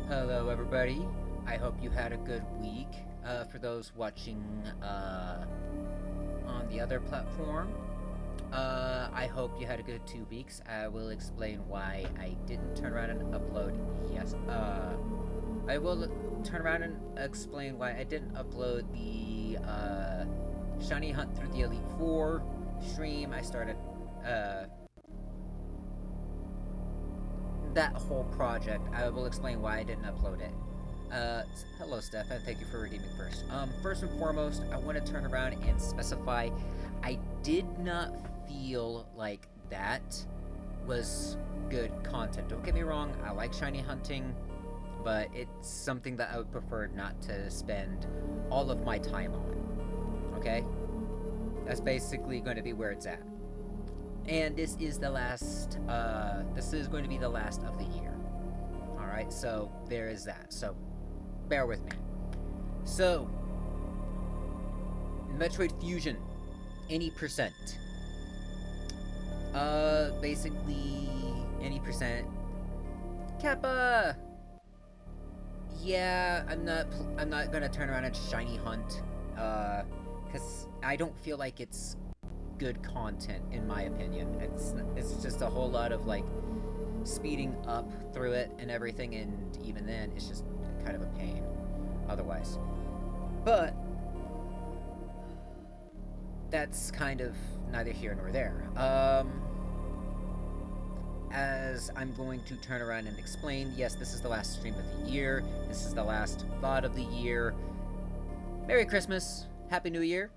Hello, everybody. I hope you had a good week. For those watching on the other platform, I hope you had a good 2 weeks. I will explain why I didn't turn around and upload. Yes. I will turn around and explain why I didn't upload the Shiny Hunt through the Elite Four stream. I started that whole project. I will explain why I didn't upload it. Hello, Steph, and thank you for redeeming first. First and foremost, I want to turn around and specify I did not feel like that was good content. Don't get me wrong, I like shiny hunting, but it's something that I would prefer not to spend all of my time on. Okay? That's basically going to be where it's at. And this is the last, this is going to be the last of the year. Alright, so there is that. So, bear with me. So, Metroid Fusion Any percent. Basically, any percent. Kappa! Yeah, I'm not gonna turn around and shiny hunt, cause I don't feel like it's good content, in my opinion. It's just a whole lot of, like, speeding up through it and everything, and even then, it's just kind of a pain otherwise. But that's kind of neither here nor there. As I'm going to turn around and explain, yes, this is the last stream of the year. This is the last VOD of the year. Merry Christmas. Happy New Year.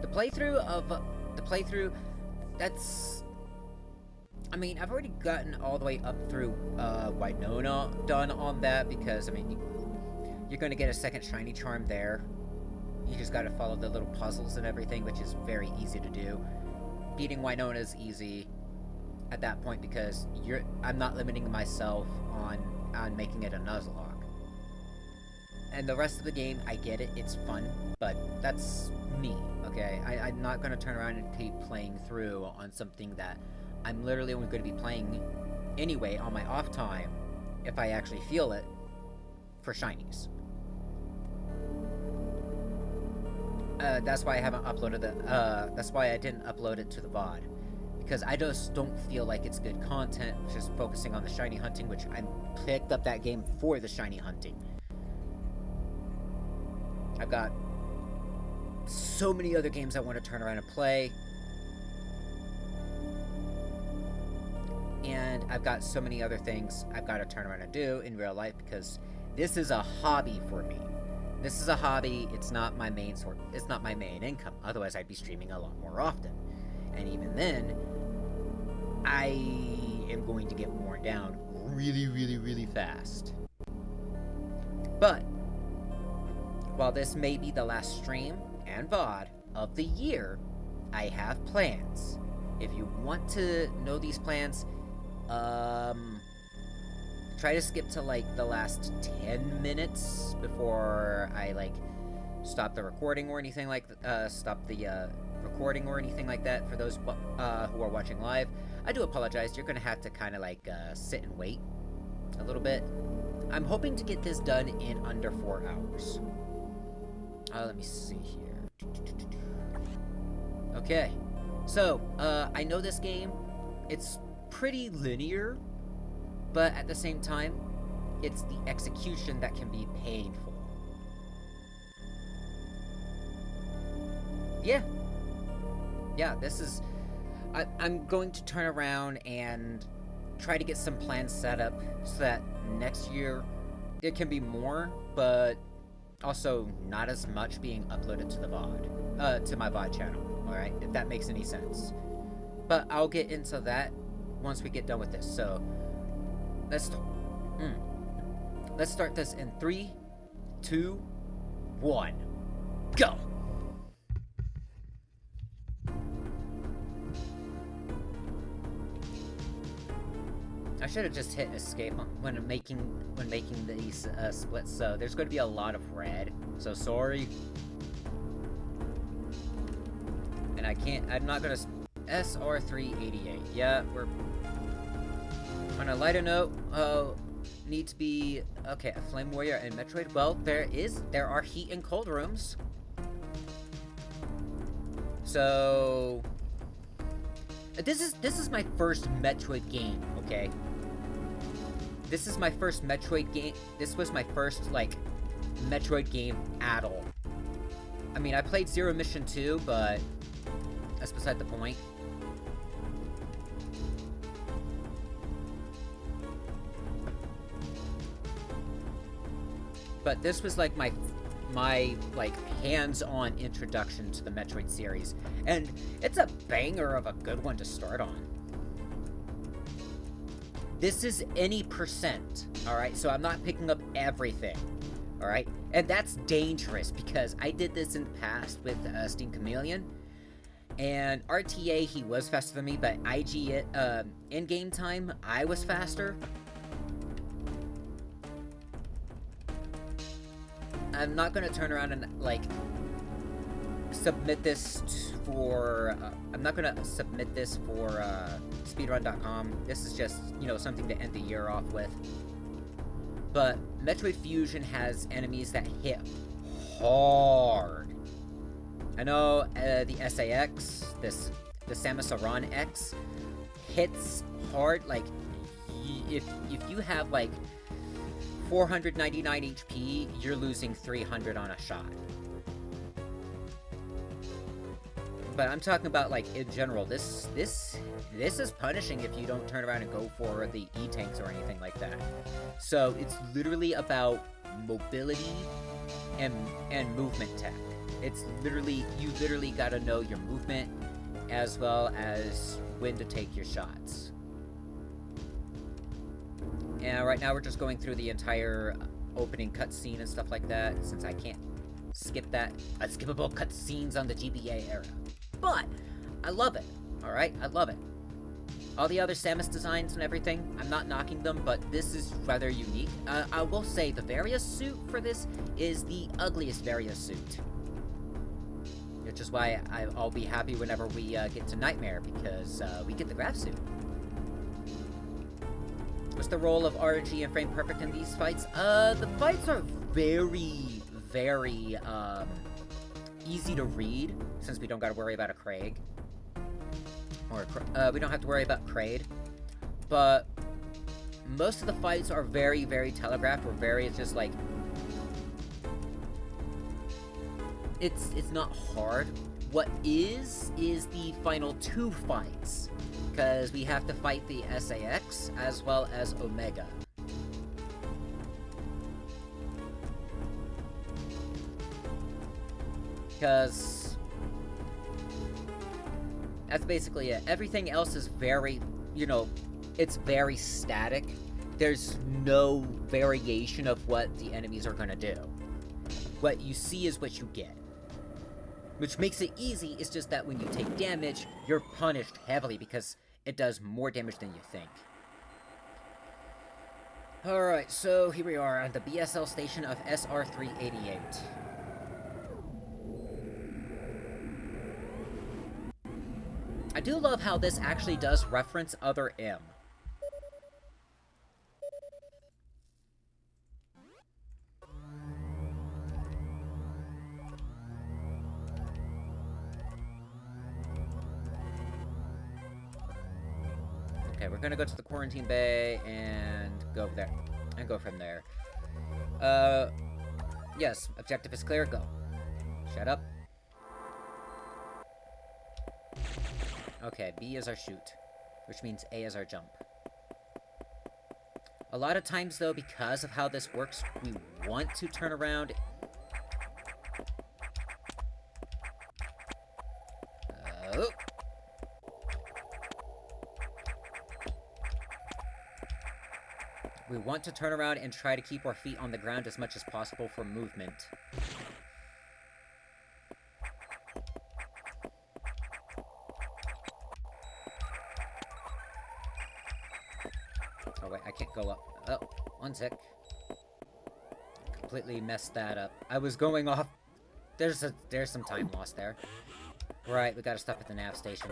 The playthrough, that's... I mean, I've already gotten all the way up through Winona done on that, because, I mean, you're going to get a second shiny charm there. You just got to follow the little puzzles and everything, which is very easy to do. Beating Winona is easy at that point, because I'm not limiting myself on making it a Nuzlocke. And the rest of the game, I get it, it's fun, but that's me, okay? I'm not going to turn around and keep playing through on something that I'm literally only going to be playing anyway on my off time, if I actually feel it, for shinies. That's why I haven't uploaded that's why I didn't upload it to the VOD. Because I just don't feel like it's good content, just focusing on the shiny hunting, which I picked up that game for the shiny hunting. I've got so many other games I want to turn around and play. And I've got so many other things I've got to turn around and do in real life, because this is a hobby for me. This is a hobby, it's not my main source, it's not my main income. Otherwise, I'd be streaming a lot more often. And even then, I am going to get worn down really, really, really fast. But while this may be the last stream and VOD of the year, I have plans. If you want to know these plans, try to skip to, like, the last 10 minutes before I, like, stop the recording or anything like stop the recording or anything like that. For those who are watching live, I do apologize. You're gonna have to kind of, like, sit and wait a little bit. I'm hoping to get this done in under 4 hours. Let me see here. Okay, so, I know this game, it's pretty linear, but at the same time, it's the execution that can be painful. Yeah, this is... I'm going to turn around and try to get some plans set up so that next year it can be more, but also not as much being uploaded to the VOD, to my VOD channel, alright? If that makes any sense. But I'll get into that once we get done with this, so... Let's start this in 3, 2, 1, go! I should have just hit escape when making these splits. So there's going to be a lot of red. So sorry. And I'm not gonna SR388. Yeah, we're On a lighter note, need to be okay. A flame warrior in Metroid. Well, there are heat and cold rooms. So this is my first Metroid game. Okay. This is my first Metroid game. This was my first like Metroid game at all. I mean, I played Zero Mission 2, but that's beside the point. But this was like my like hands-on introduction to the Metroid series, and it's a banger of a good one to start on. This is any percent, all right? So I'm not picking up everything, all right? And that's dangerous because I did this in the past with Steam Chameleon, and RTA he was faster than me, but IG in game time I was faster. I'm not gonna turn around and like submit this for. I'm not gonna submit this for speedrun.com. This is just, you know, something to end the year off with. But Metroid Fusion has enemies that hit hard. I know the SAX, the Samus Aran X, hits hard. Like if you have like 499 HP, you're losing 300 on a shot. But I'm talking about like in general. This is punishing if you don't turn around and go for the E-tanks or anything like that. So it's literally about mobility and movement tech. It's literally, you literally gotta know your movement as well as when to take your shots. And right now we're just going through the entire opening cutscene and stuff like that, since I can't skip that. Unskippable cutscenes on the GBA era. But I love it, alright? I love it. All the other Samus designs and everything, I'm not knocking them, but this is rather unique. I will say the Various suit for this is the ugliest Various suit. Which is why I'll be happy whenever we get to Nightmare, because we get the Graph suit. What's the role of RNG and frame perfect in these fights? The fights are very, very, easy to read, since we don't gotta worry about a Craig. Or, we don't have to worry about Kraid. But most of the fights are very, very telegraphed, or very just like... It's not hard. What is the final two fights. Because we have to fight the SAX as well as Omega. Because that's basically it. Everything else is very, you know, it's very static. There's no variation of what the enemies are gonna do. What you see is what you get. Which makes it easy, it's just that when you take damage, you're punished heavily because it does more damage than you think. Alright, so here we are at the BSL station of SR388. I do love how this actually does reference Other M. Okay, we're gonna go to the quarantine bay and go there. And go from there. Yes, objective is clear, go. Shut up. Okay, B is our shoot, which means A is our jump. A lot of times, though, because of how this works, we want to turn around. Oh. We want to turn around and try to keep our feet on the ground as much as possible for movement. Oh wait, I can't go up. Oh, one sec. Completely messed that up. I was going off. There's some time lost there. Right, we gotta stop at the nav station.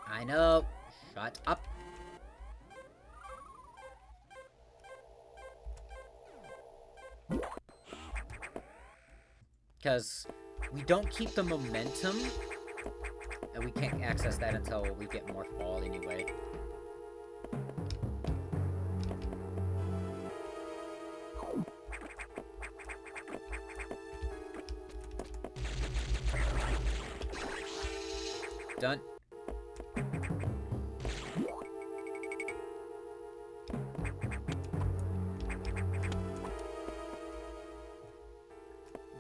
I know. Shut up. Because we don't keep the momentum, and we can't access that until we get more fall anyway. Done.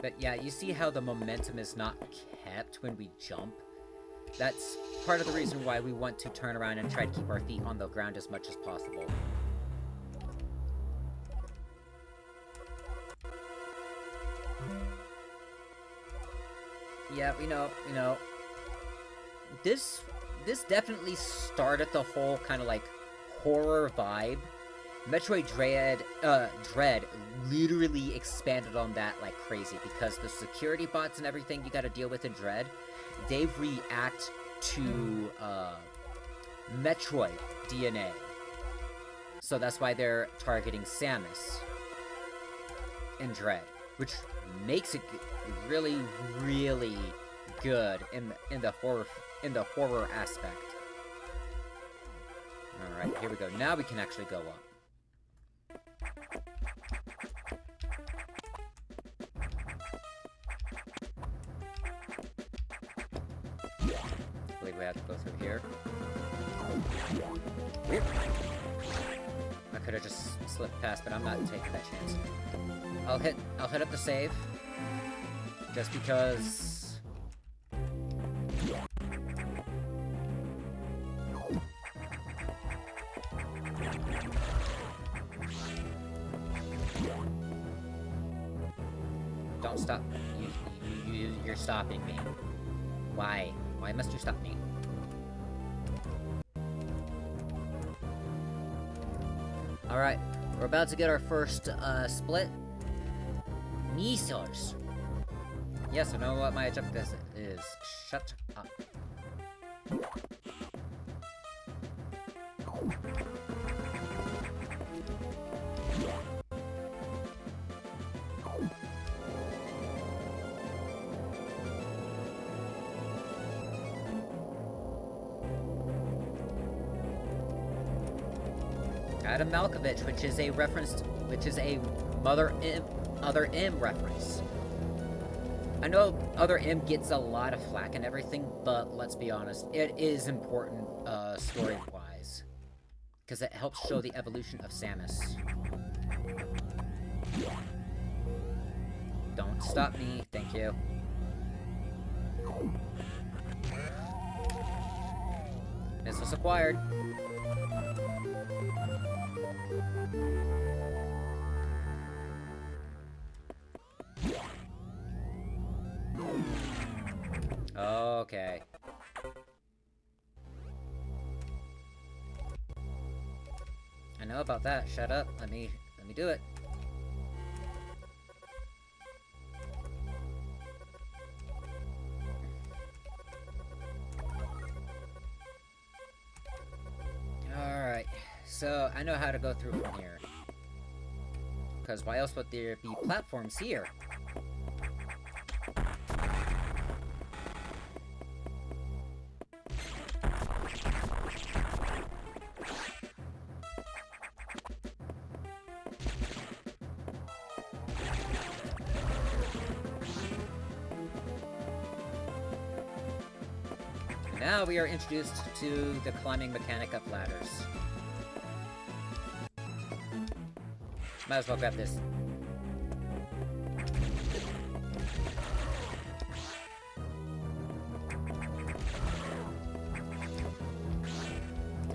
But yeah, you see how the momentum is not kept when we jump? That's part of the reason why we want to turn around and try to keep our feet on the ground as much as possible. Yeah, we know. This definitely started the whole kind of like horror vibe. Metroid Dread literally expanded on that like crazy, because the security bots and everything you gotta deal with in Dread, they react to Metroid DNA. So that's why they're targeting Samus in Dread, which makes it really, really good in the horror aspect. Alright, here we go. Now we can actually go up. I believe we have to go through here. Whoop. I could have just slipped past, but I'm not taking that chance. I'll hit up the save. Just because... Don't stop. You're stopping me. Why? Why must you stop me? Alright, we're about to get our first, split. Measles. Yes, I know what my objective is. Shut up. Adam Malkovich, which is a Other M reference. I know Other M gets a lot of flack and everything, but let's be honest, it is important, story-wise. Because it helps show the evolution of Samus. Don't stop me, thank you. Missiles acquired. Okay. I know about that. Shut up. Let me do it. Alright. So, I know how to go through from here. Because why else would there be platforms here? Now we are introduced to the climbing mechanic of ladders. Might as well grab this.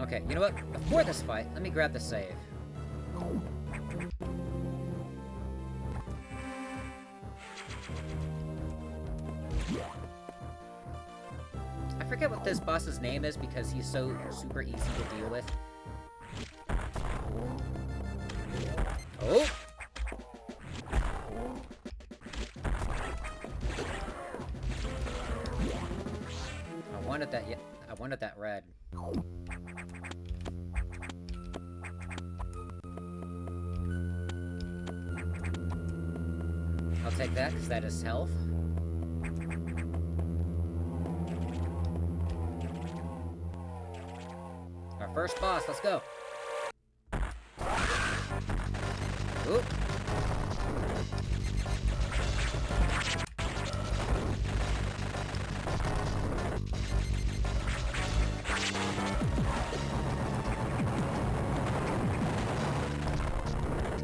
Okay, you know what? Before this fight, let me grab the save. I forget what this boss's name is because he's so super easy to deal with. Oh! I wanted that, I wanted that red. I'll take that, because that is health. Our first boss, let's go. Oop.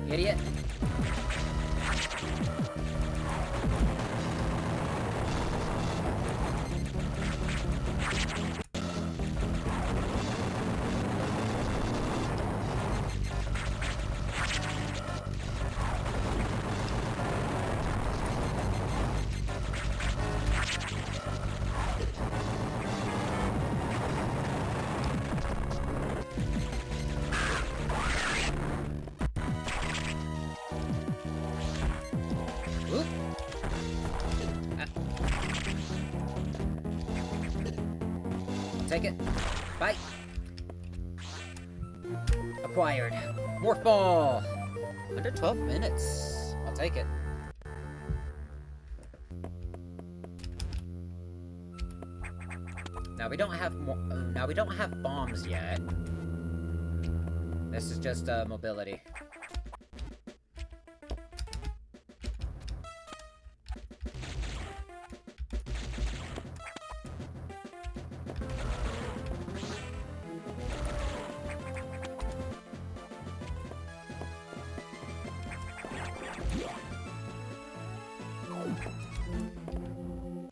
Idiot. Take it. Bye. Acquired. Morph ball. Under 12 minutes. I'll take it. Now we don't have now we don't have bombs yet. This is just mobility.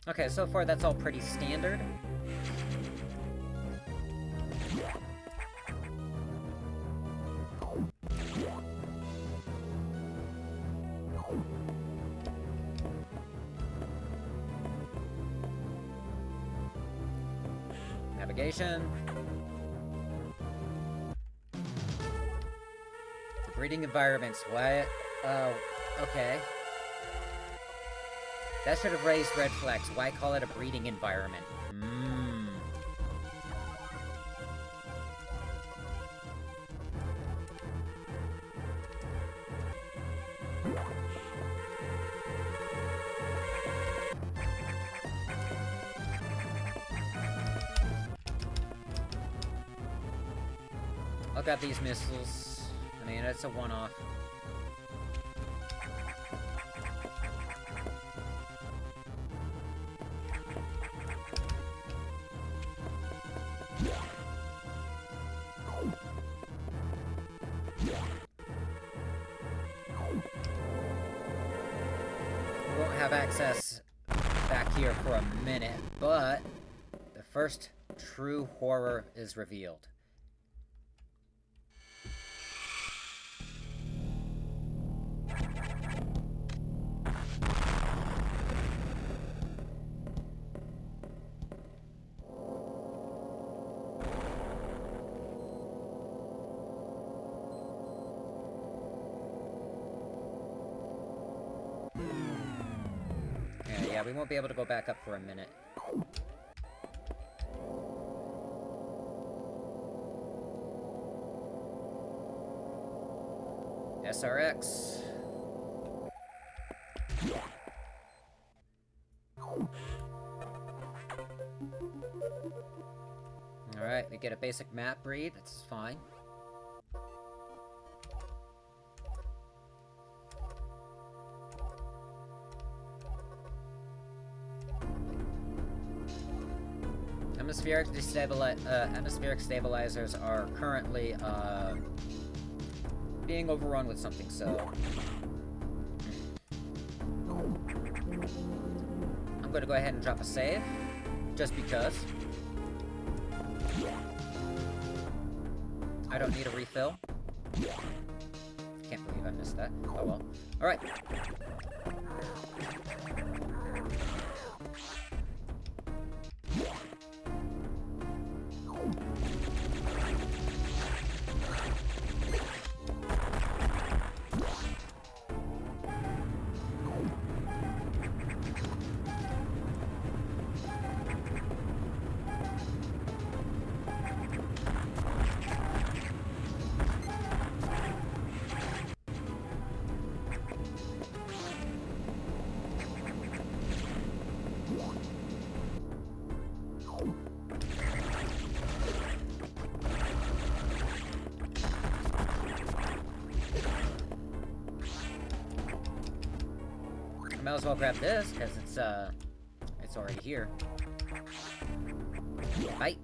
Okay, so far that's all pretty standard. Navigation. The breeding environments. What? Oh, okay. That should have raised red flags. Why call it a breeding environment? I'll grab these missiles. I mean, it's a one-off. Have access back here for a minute, but the first true horror is revealed. Yeah, we won't be able to go back up for a minute. SRX. Alright, we get a basic map read, that's fine. Atmospheric stabilizers are currently, being overrun with something, so... I'm gonna go ahead and drop a save, just because. I don't need a refill. Can't believe I missed that. Oh well. Alright. might as well grab this, because it's already here. Bye.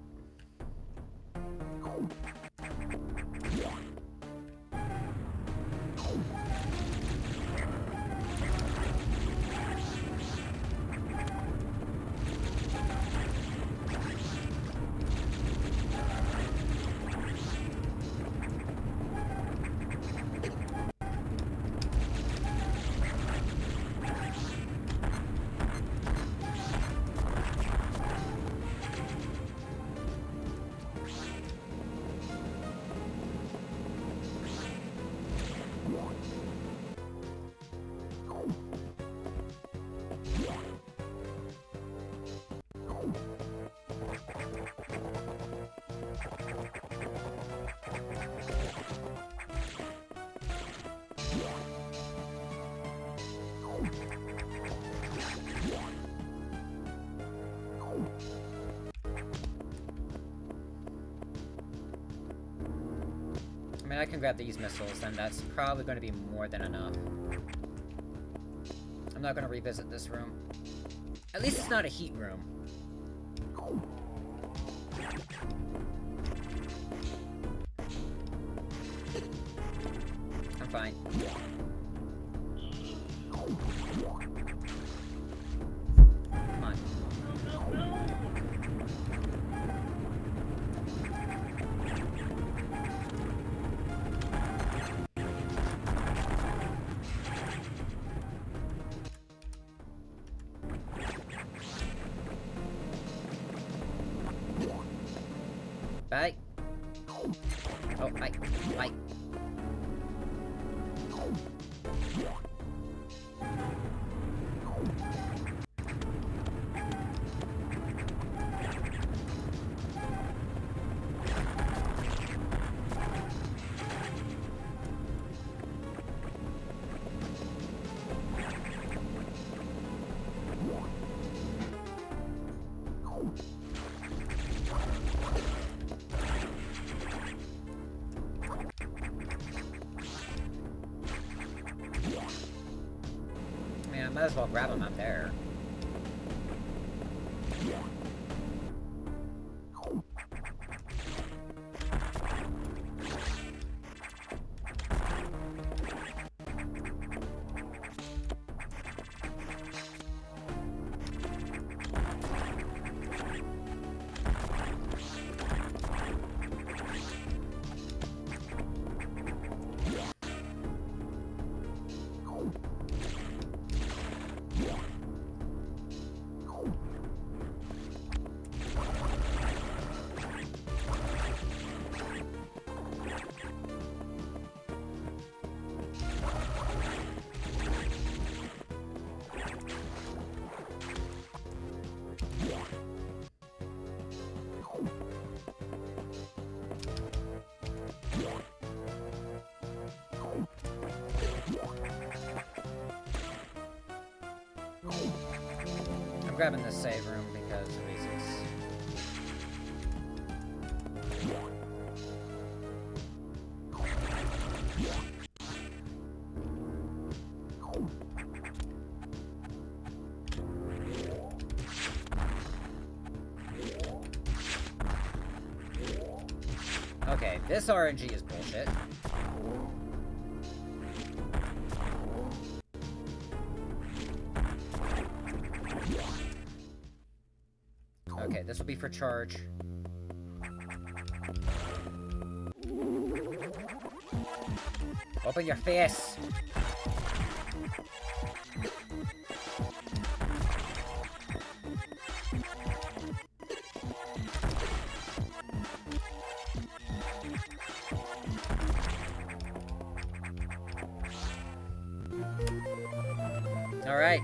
I mean, I can grab these missiles, and that's probably going to be more than enough. I'm not going to revisit this room. At least it's not a heat room. I'm fine. Come on. Bye. Oh, bye. Bye. Might as well grab him up there. I'm grabbing this save room because of reasons. Okay, this RNG is bullshit. Okay, this will be for charge. Open your face! Alright.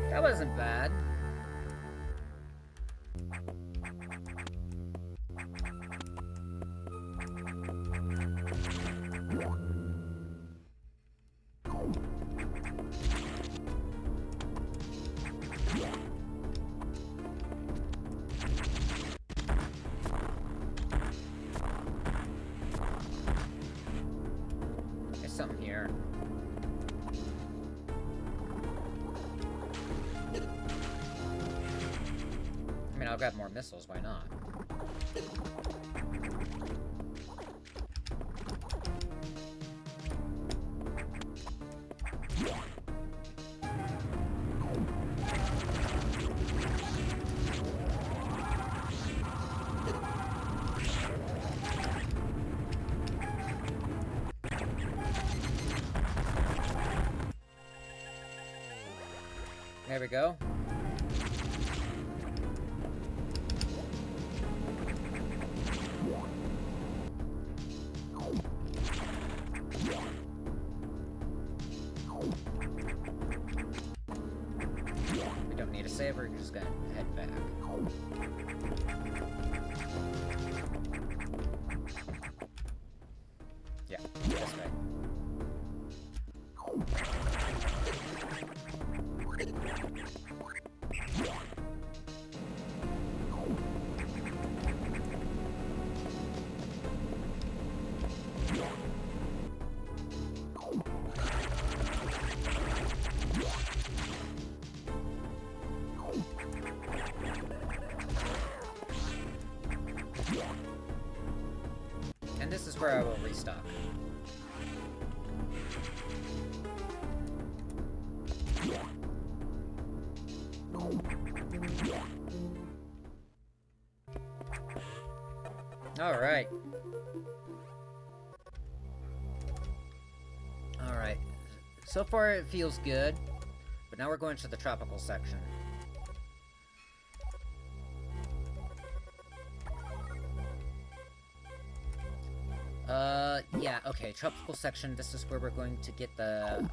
That wasn't bad. There's something here. grab more missiles, why not? There we go. We don't need a save, we're just gonna head back. Yeah, this way. And this is where I will restock. Alright. Alright. So far it feels good, but now we're going to the tropical section. Yeah, okay, tropical section, this is where we're going to get the...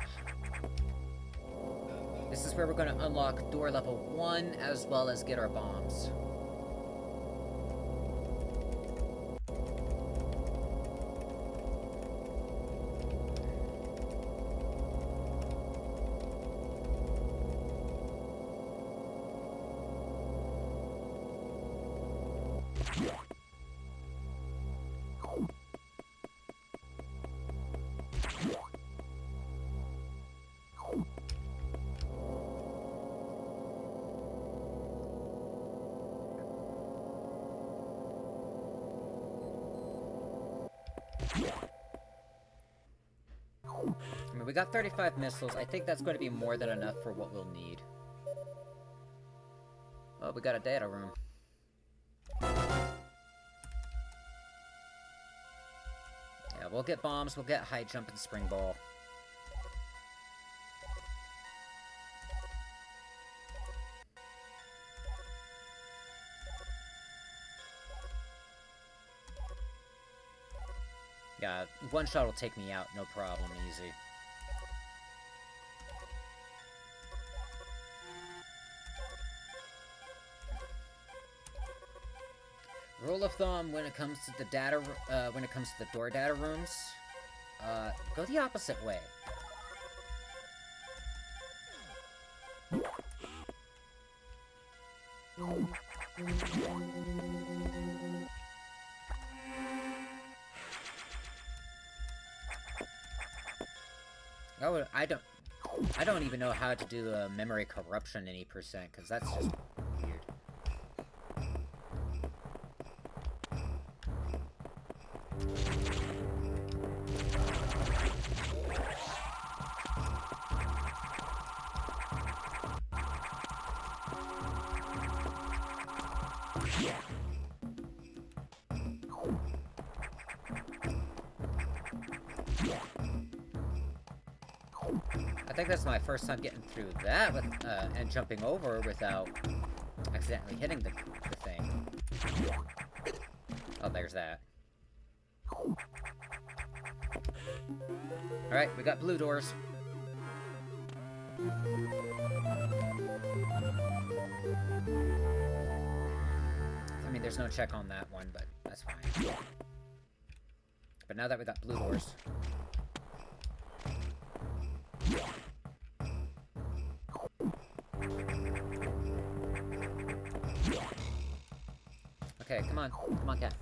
This is where we're going to unlock door level 1, as well as get our bombs. I mean, we got 35 missiles. I think that's going to be more than enough for what we'll need. Oh, we got a data room. Yeah, we'll get bombs, we'll get high jump and spring ball. Yeah, one shot will take me out, no problem, easy. Rule of thumb when it comes to the data, when it comes to the door data rooms, go the opposite way. Oh, I don't even know how to do the memory corruption any percent, because that's just weird. I think that's my first time getting through that with, and jumping over without accidentally hitting the thing. Oh, there's that. Alright, we got blue doors. I mean, there's no check on that one, but that's fine. But now that we got blue doors... Okay, come on. Come on, cat.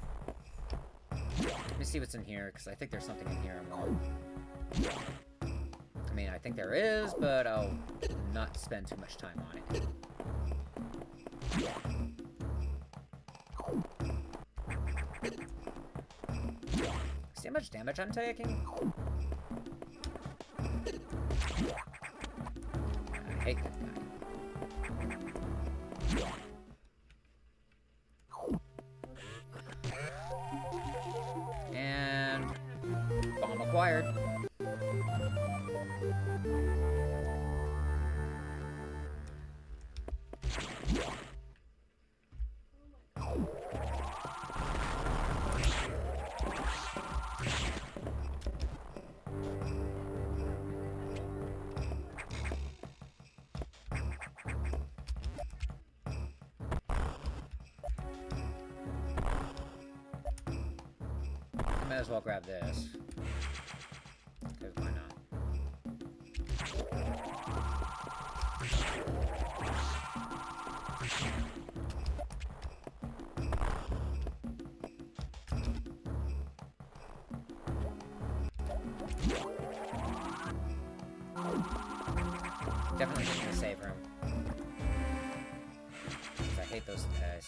Let me see what's in here, because I think there's something in here I'm wrong. I mean, I think there is, but I'll not spend too much time on it. See how much damage I'm taking? I hate that guy. And bomb acquired. Might as well grab this. Because why not? Definitely need the save room. I hate those guys.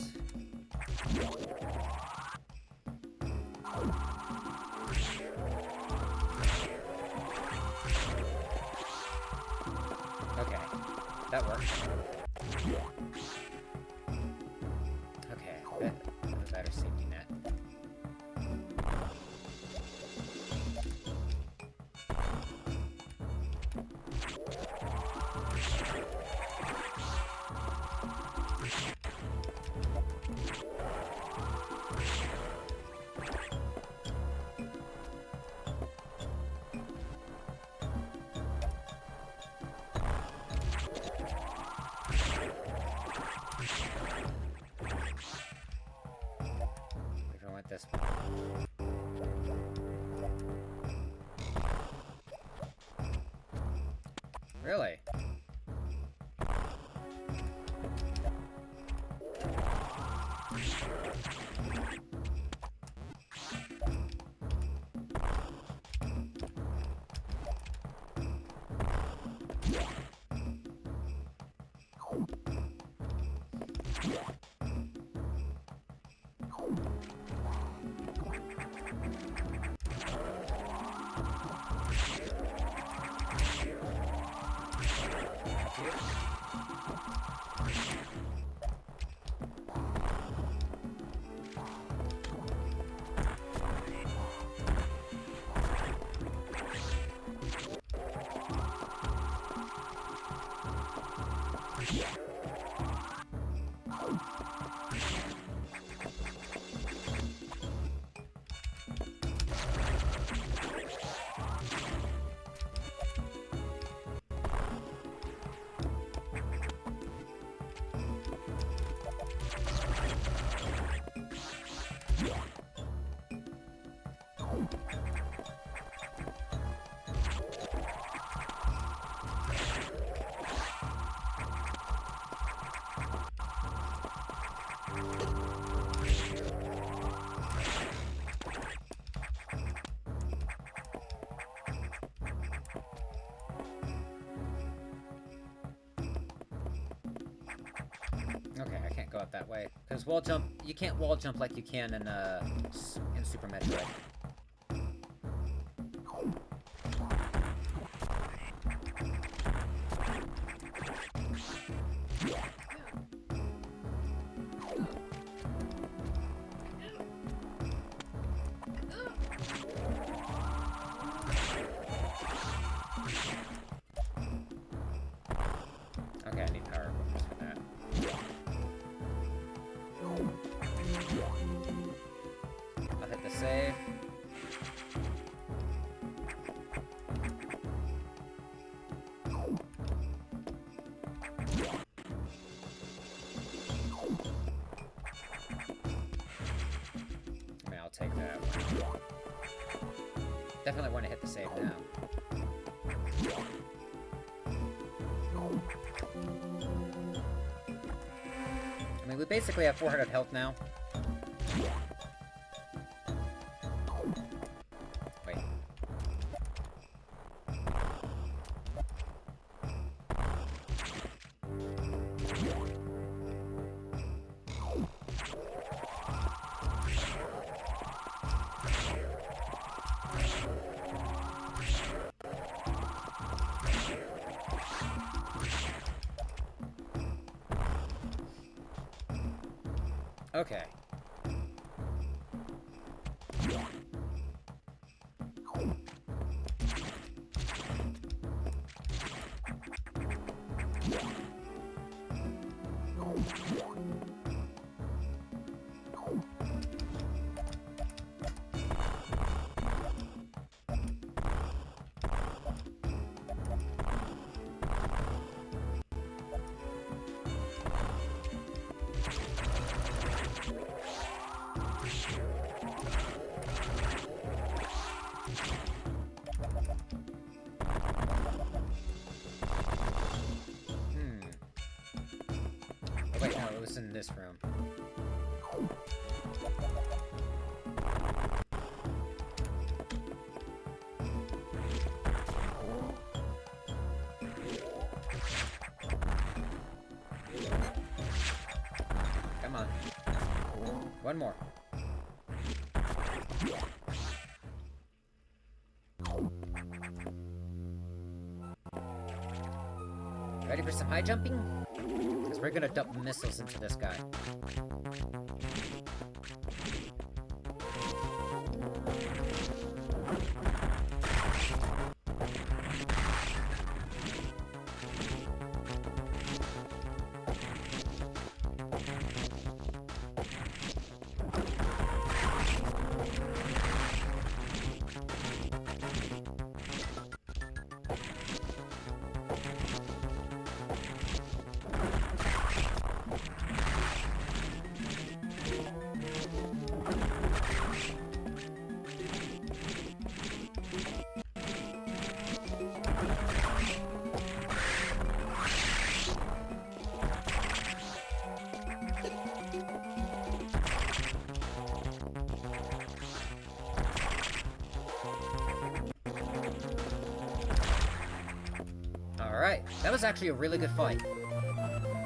Okay, that works. Okay, that's a better safety net. This one. Really? Okay, I can't go up that way. Because wall jump, you can't wall jump like you can in Super Metroid. Okay, I need power equipment for that. I'll hit the save. I mean, I'll take that one. Definitely want to hit the save now. I mean, we basically have 400 health now. Wait. Okay. Oh, wait, no, it was in this room. Come on. One more. Ready for some high jumping? Because we're gonna dump missiles into this guy. Alright, that was actually a really good fight.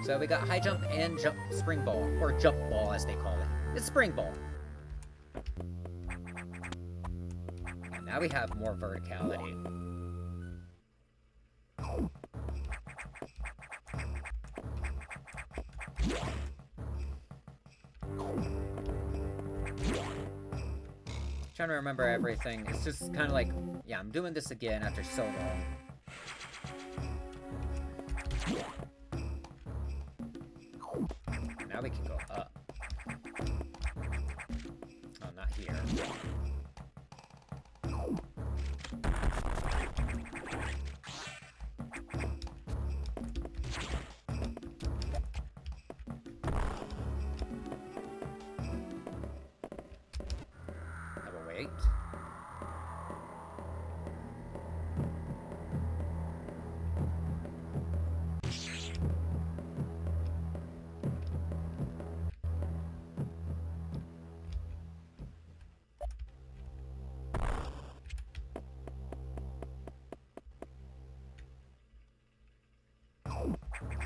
So we got high jump and spring ball, or jump ball as they call it. It's spring ball. And now we have more verticality. Trying to remember everything. It's just kind of like, yeah, I'm doing this again after so long. Now we can go up. Oh, not here. I will wait.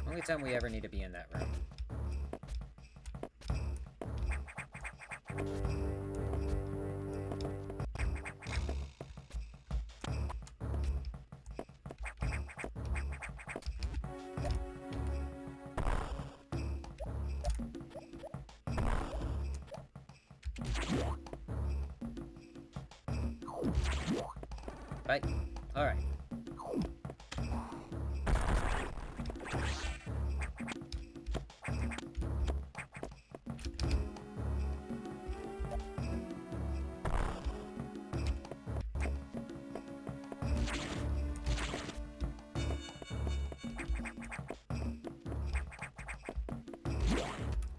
Only time we ever need to be in that room. Right? Alright.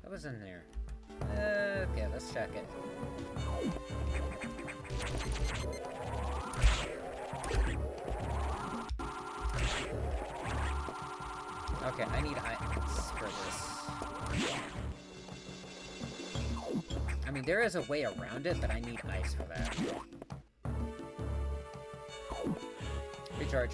What was in there? Okay, let's check it. Okay, I need ice for this. I mean, there is a way around it, but I need ice for that. Recharge.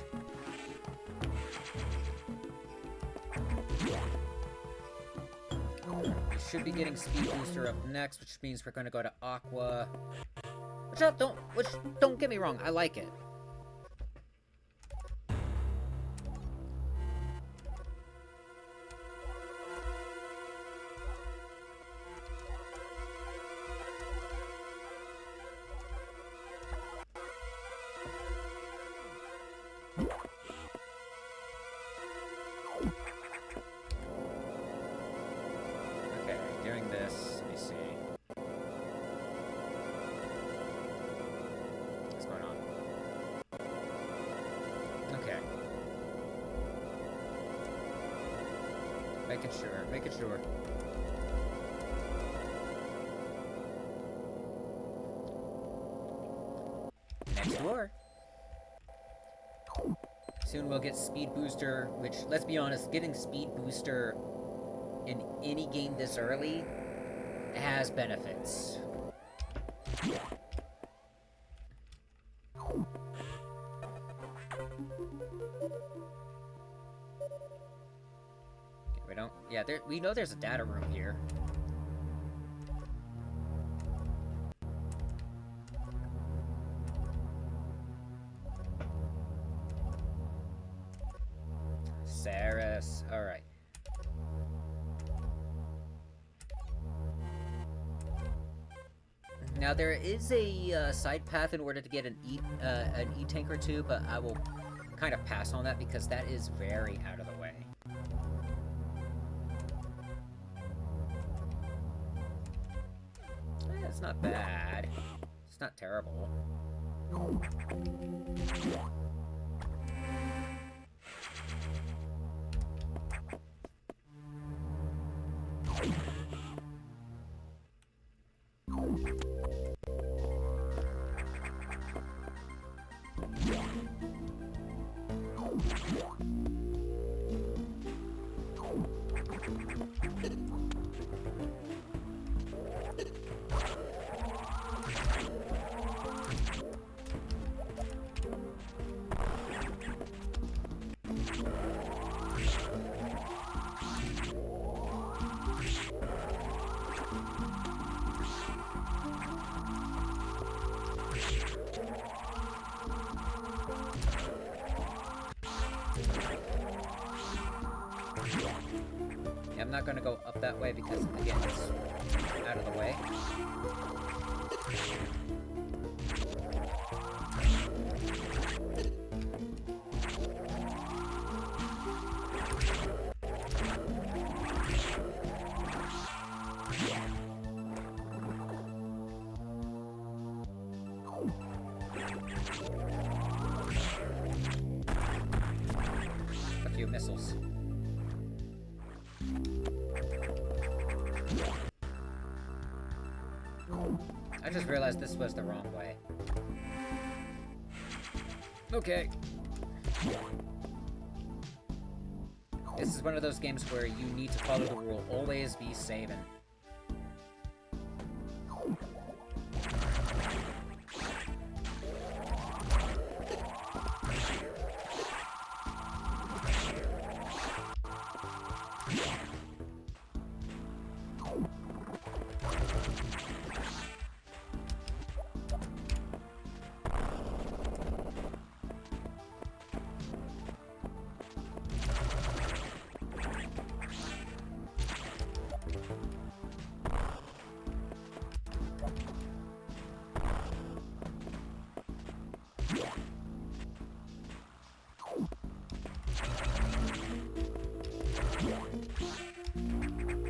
We should be getting Speed Booster up next, which means we're going to go to Aqua. Which don't get me wrong, I like it. Making sure, making sure. Next door. Soon we'll get Speed Booster, which, let's be honest, getting Speed Booster in any game this early has benefits. We don't... Yeah, we know there's a data room here. Saris. Alright. Now, there is a side path in order to get an E-tank or two, but I will kind of pass on that because that is very out of the way. It's not bad. It's not terrible. I'm not gonna go up that way because, again, it's out of the way. A few missiles. I just realized this was the wrong way. Okay. This is one of those games where you need to follow the rule. Always be saving.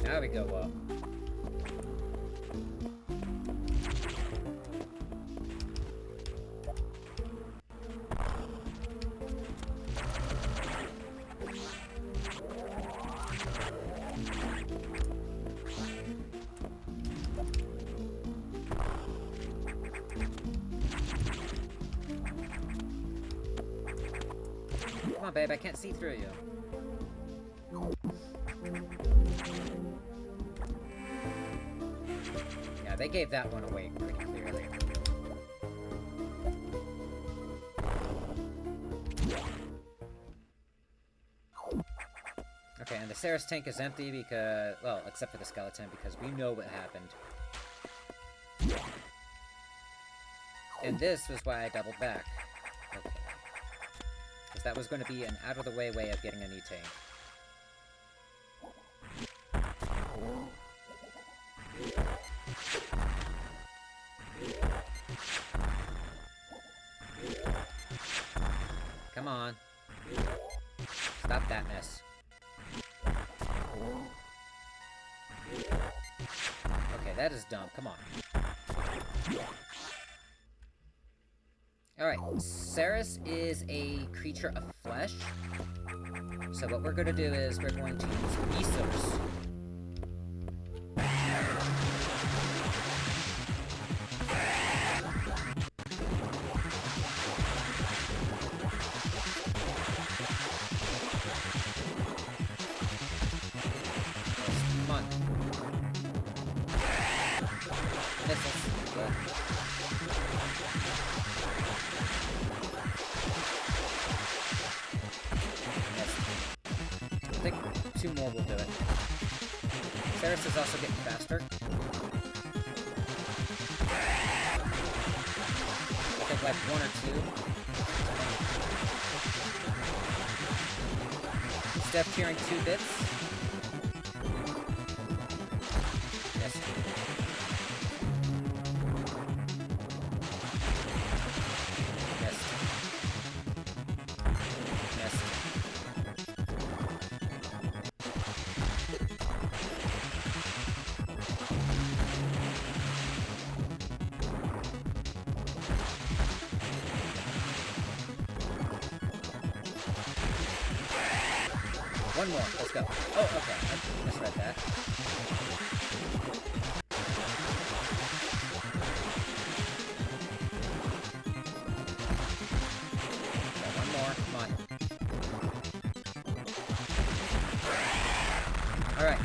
Now we go up. Come on, babe, I can't see through you. Yeah, they gave that one away pretty clearly. Okay, and the Saris tank is empty because, well, except for the skeleton, because we know what happened. And this was why I doubled back. Okay. Because that was going to be an out-of-the-way way of getting an E-tank. Come on. Stop that mess. Okay, that is dumb. Come on. Alright, Saris is a creature of flesh. So what we're going to do is we're going to use misos. I think 2 more will do it. Ceres is also getting faster. I think like 1 or 2. Steph clearing 2 bits. Yes. Yes. Yes. One more, let's go. Oh, okay, I misread that. Okay, one more, come on. Alright.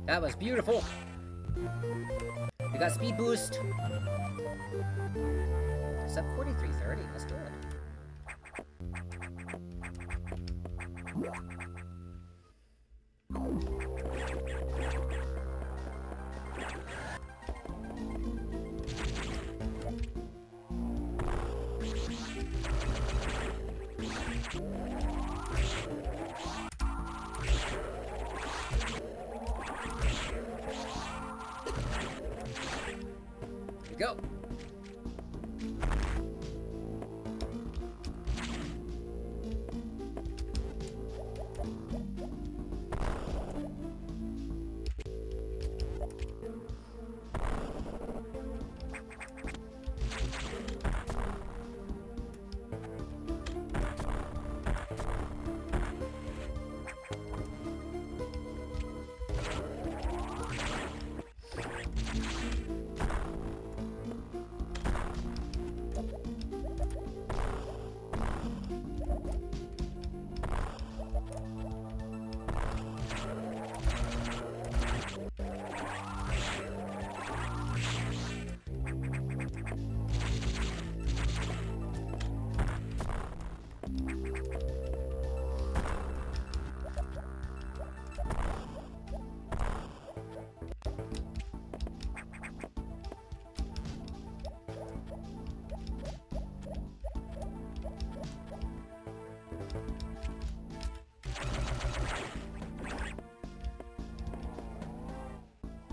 That was beautiful! We got speed boost! Sub 4330, that's good. Go!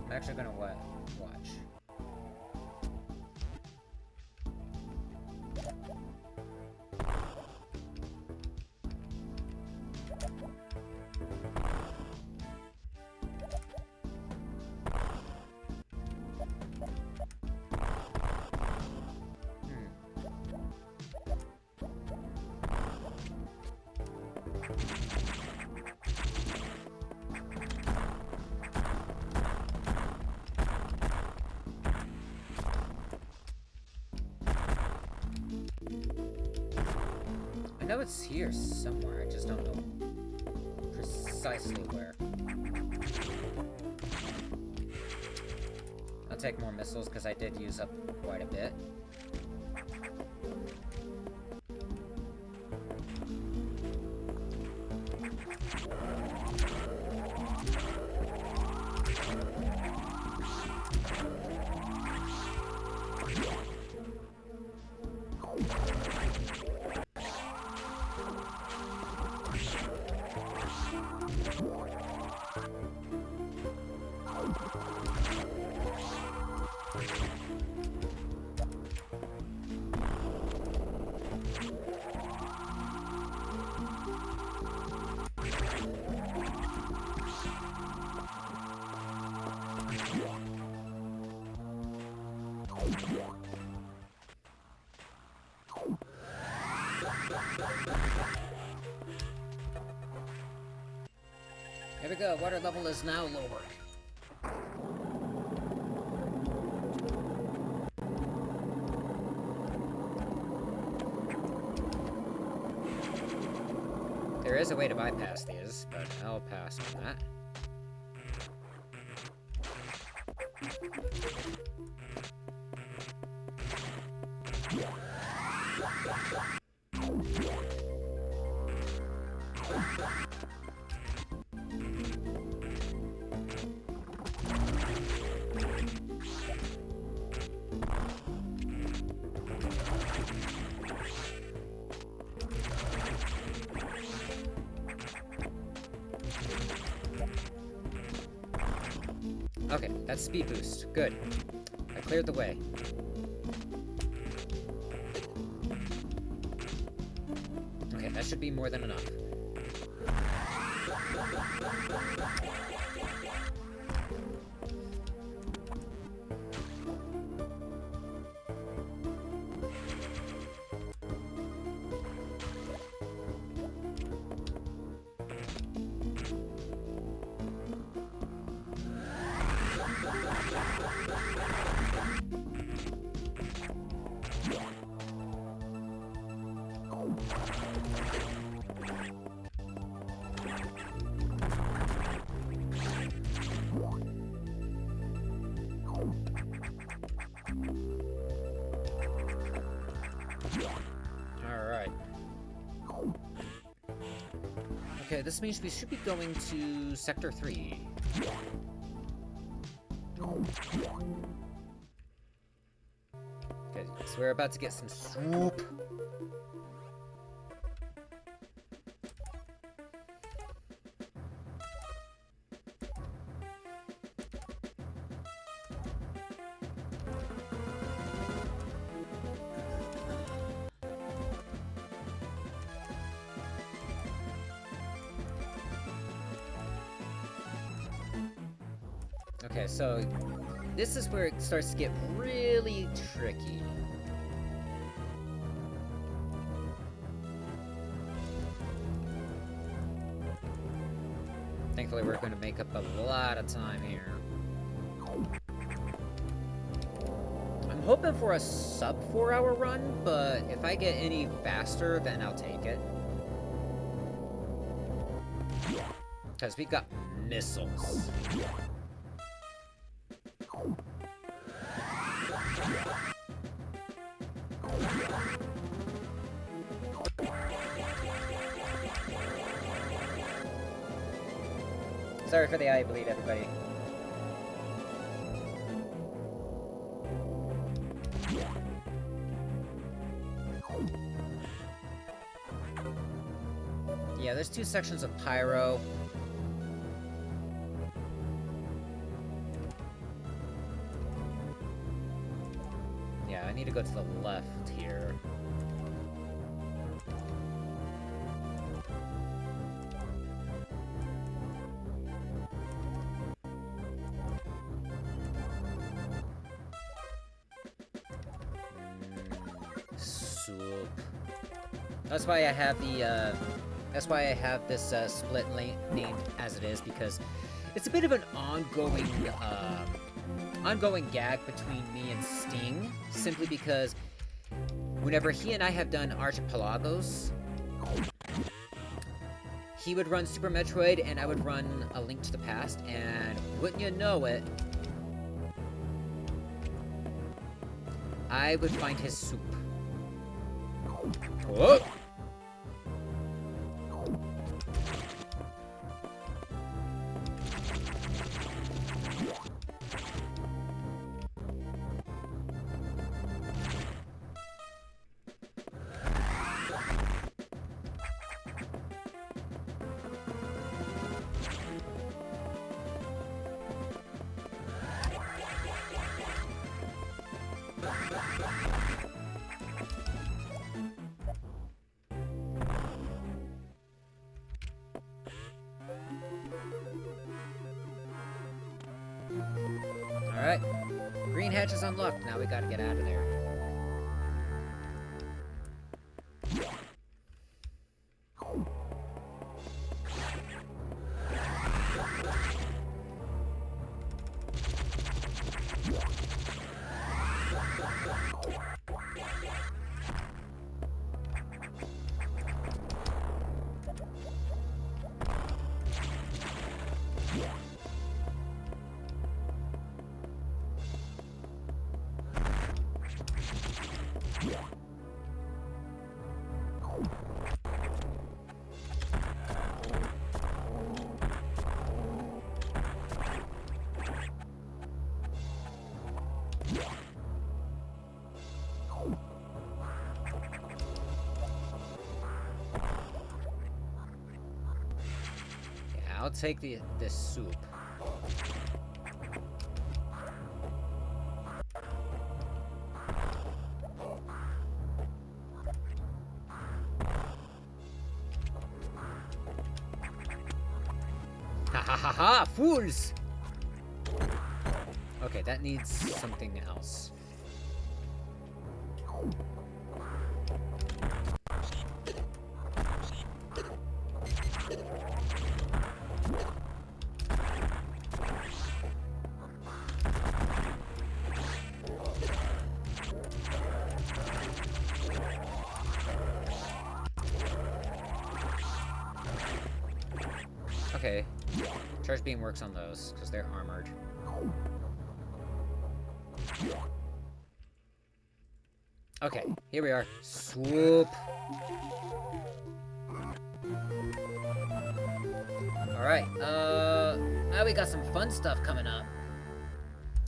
I'm actually gonna watch. I know it's here somewhere, I just don't know precisely where. I'll take more missiles because I did use up quite a bit. Here we go, water level is now lower. There is a way to bypass these, but I'll pass on that. Okay, that's speed boost. Good. I cleared the way. Okay, that should be more than enough. Alright. Okay, this means we should be going to Sector 3. Okay, so we're about to get some soup. Okay, so this is where it starts to get really tricky. Thankfully, we're going to make up a lot of time here. I'm hoping for a sub 4-hour run, but if I get any faster, then I'll take it. Because we got missiles. Sorry for the eye bleed, everybody. Yeah, there's 2 sections of pyro. Yeah, I need to go to the left here. Soup. That's why I have the, that's why I have this, split named as it is, because it's a bit of an ongoing gag between me and Sting, simply because whenever he and I have done Archipelagos, he would run Super Metroid and I would run A Link to the Past, and wouldn't you know it, I would find his soup. Whoa! Alright. Green hatch is unlocked. Now we gotta get out of there. I'll take this soup. Ha ha ha ha! Fools! Okay, that needs something else. Okay, charge beam works on those, because they're armored. Okay, here we are. Swoop! Alright, now we got some fun stuff coming up.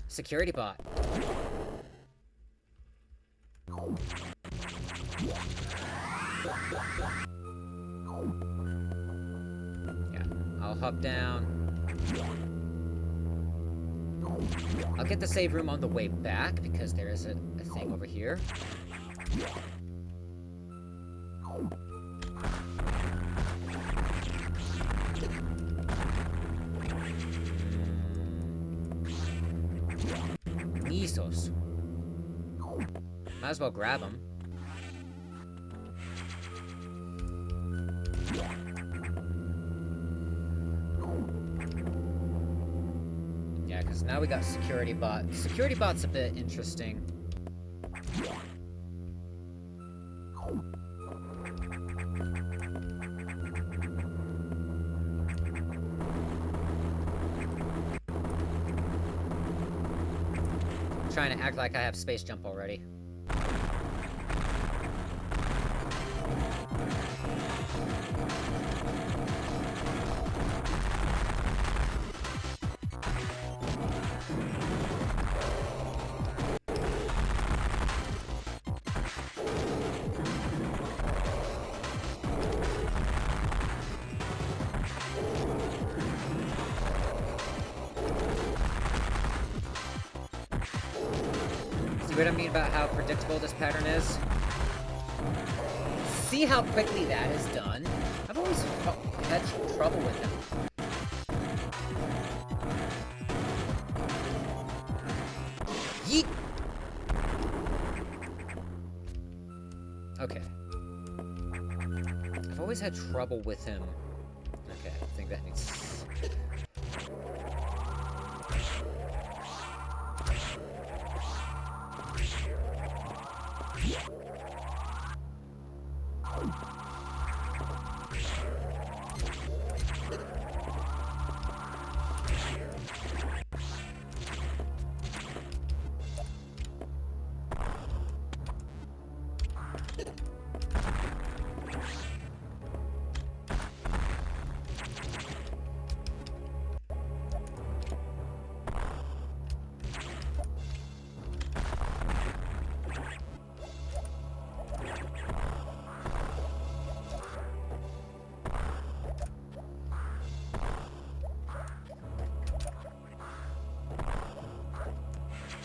Security bot. I'll hop down. I'll get the save room on the way back, because there is a thing over here. Misos. Might as well grab them. Because now we got security bot. Security bot's a bit interesting. I'm trying to act like I have space jump already. See what I mean about how predictable this pattern is? See how quickly that is done? I've always had trouble with him. Yeet! Okay. I've always had trouble with him. Okay, I think that needs...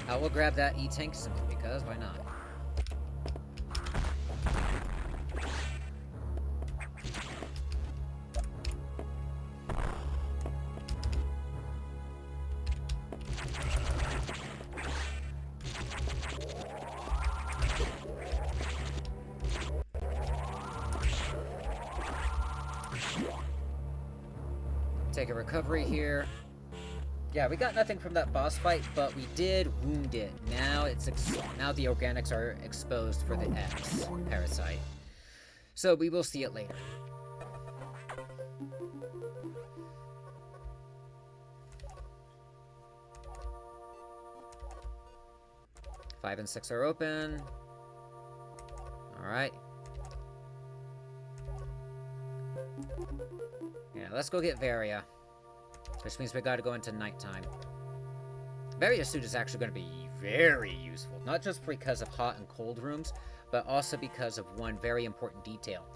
I will grab that E-tank simply because, why not? Take a recovery here. Yeah, we got nothing from that boss fight, but we did wound it. Now now the organics are exposed for the X parasite. So we will see it later. Five and 6 are open. Alright. Yeah, let's go get Varia. Which means we gotta go into nighttime. Varia's suit is actually gonna be very useful. Not just because of hot and cold rooms, but also because of one very important detail.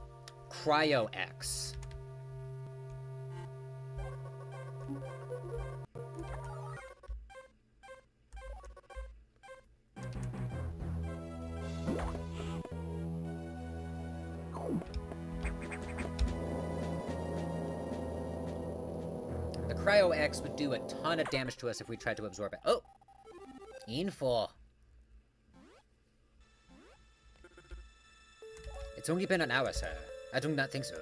Cryo X. Cryo X would do a ton of damage to us if we tried to absorb it. Oh! Info. It's only been an hour, sir. I do not think so.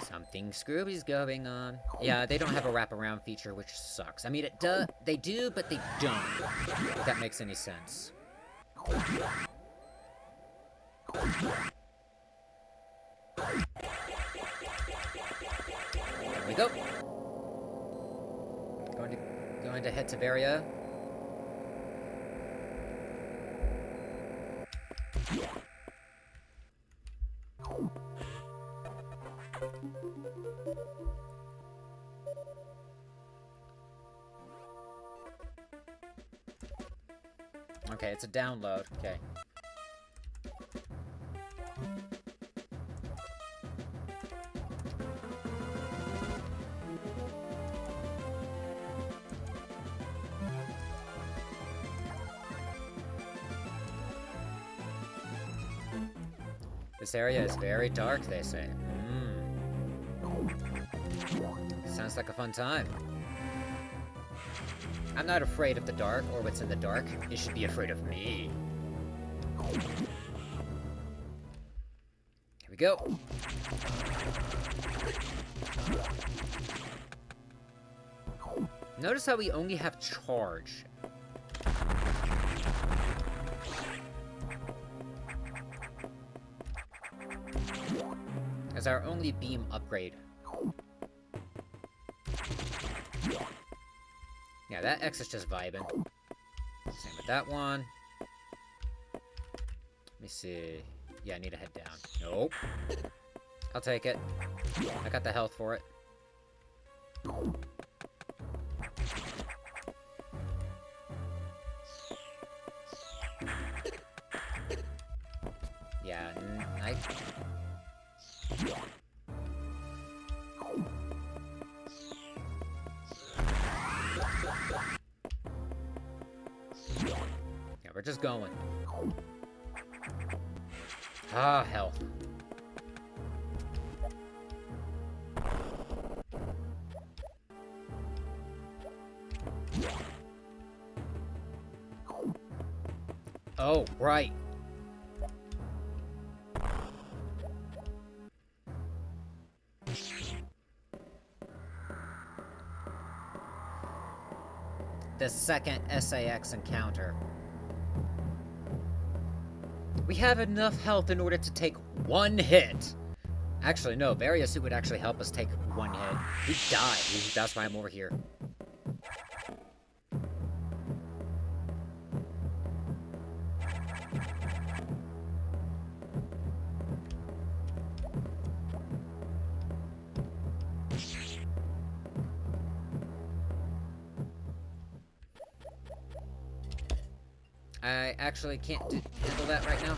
Something screwy's going on. Yeah, they don't have a wraparound feature, which sucks. I mean, they do, but they don't. If that makes any sense. There we go. Going to head to Varia. Okay, it's a download. Okay. This area is very dark, they say. Sounds like a fun time. I'm not afraid of the dark or what's in the dark. You should be afraid of me. Here we go. Notice how we only have charge. As our only beam upgrade. Yeah, that X is just vibing. Same with that one. Let me see. Yeah, I need to head down. Nope. I'll take it. I got the health for it. Yeah, yeah, we're just going. Ah, health. Oh, right. The second SAX encounter. We have enough health in order to take one hit. Actually, no, Varia suit would actually help us take one hit. He died. That's why I'm over here. I actually can't handle that right now.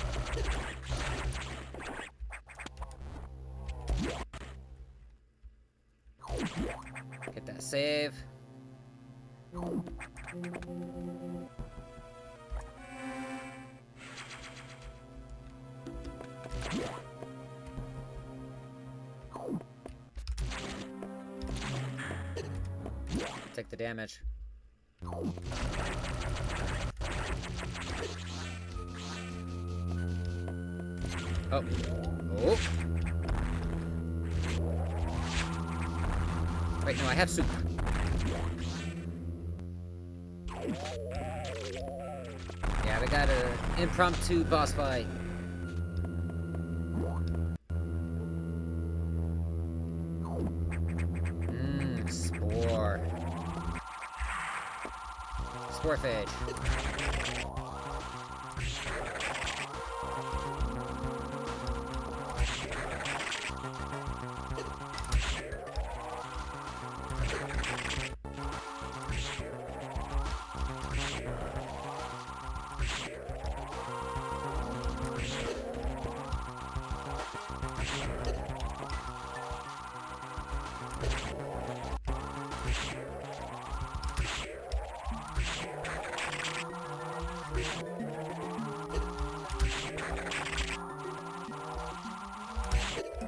Get that save. Take the damage. Oh. Oh. Wait, no, I have soup. Yeah, we got an impromptu boss fight. Spore. Sporefish.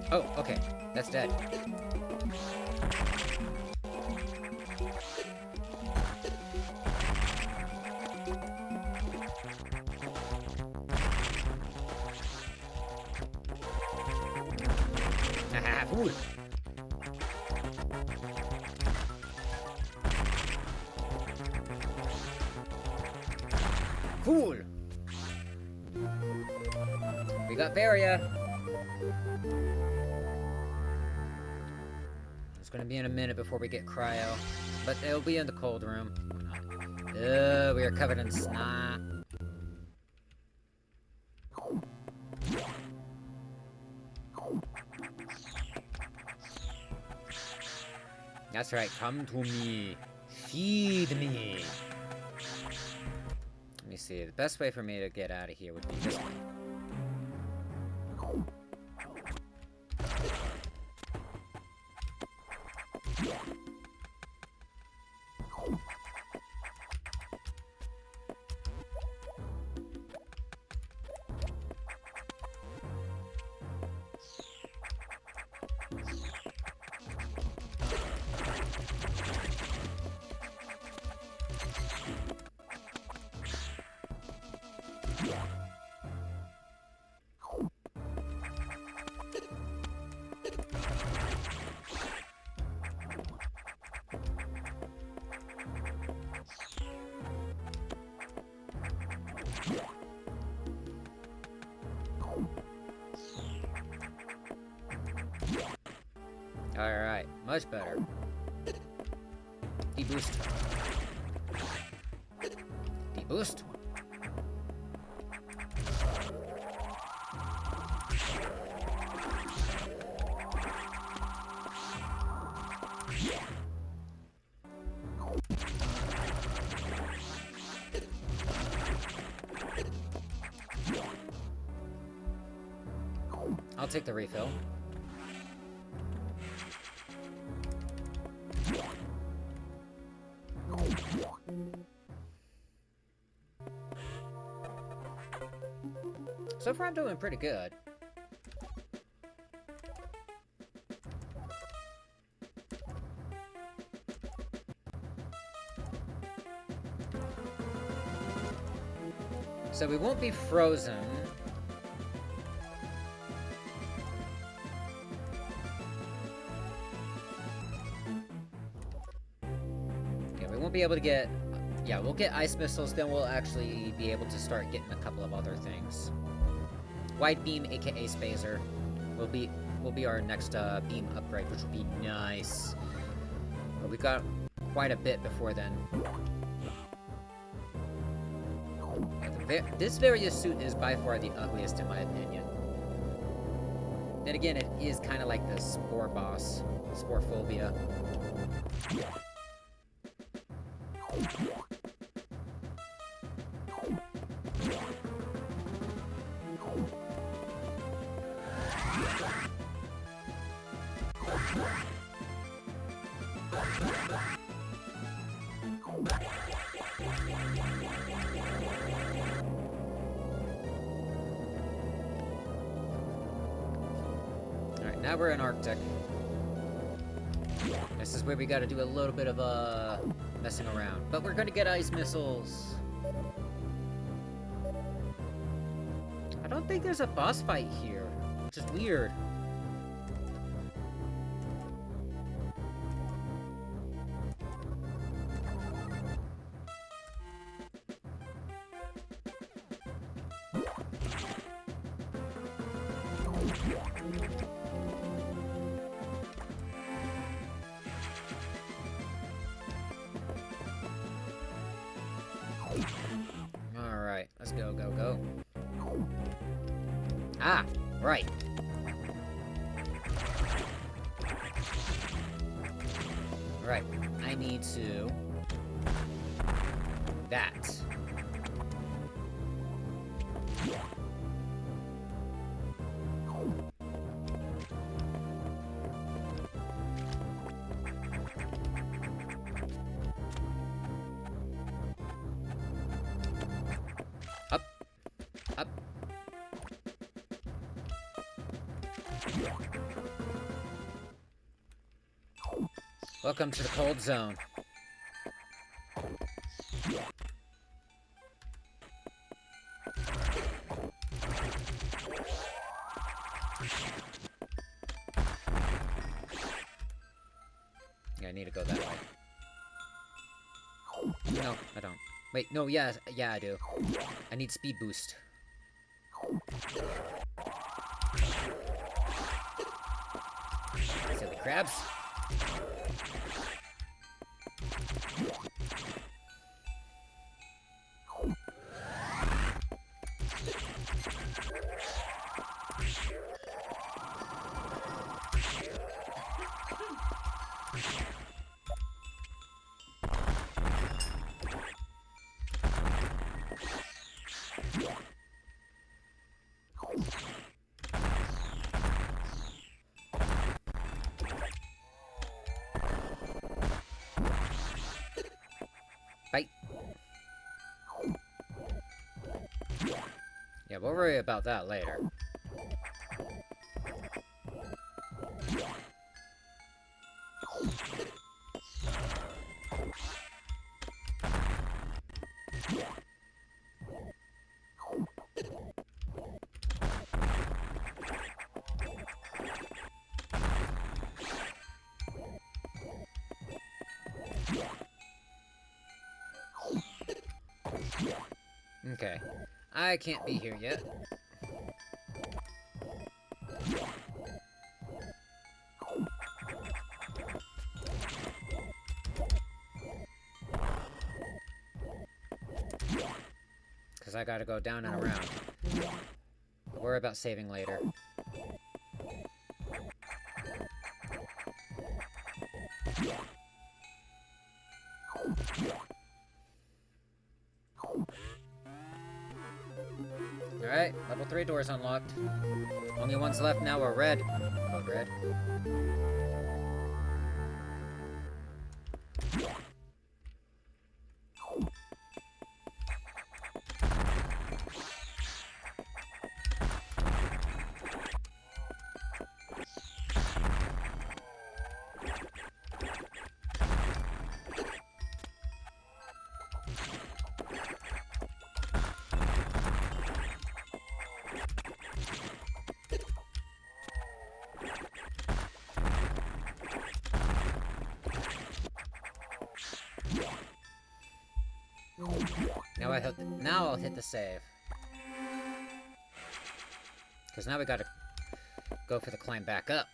Oh, okay. That's dead. Haha, fool! Cool! We got Varia! It's gonna be in a minute before we get cryo, but it'll be in the cold room. Ugh, we are covered in snot. That's right, come to me. Feed me. Let me see, the best way for me to get out of here would be this way. Alright, much better. Deboost. Deboost. I'll take the refill. So far I'm doing pretty good. So we won't be frozen. Yeah, we won't be able to get... Yeah, we'll get ice missiles, then we'll actually be able to start getting a couple of other things. Wide beam, aka Spazer, will be our next beam upgrade, which will be nice. But we got quite a bit before then. This various suit is by far the ugliest in my opinion. Then again, it is kind of like the Spore boss, Sporephobia. Alright, now we're in Arctic. This is where we gotta do a little bit of messing around. But we're gonna get ice missiles. I don't think there's a boss fight here. just weird. Alright, let's go, go, go. Ah, right. Right, I need to... that. Up. Up. Welcome to the cold zone. Yeah, I need to go that way. No, I don't. Wait, no, yeah, I do. I need speed boost. Silly crabs. Bite. Yeah, we'll worry about that later. Okay. I can't be here yet. Because I gotta go down and around. I'll worry about saving later. Alright, level 3 doors unlocked. Only ones left now are red. Code red. Now I'll hit the save. Because now we gotta go for the climb back up.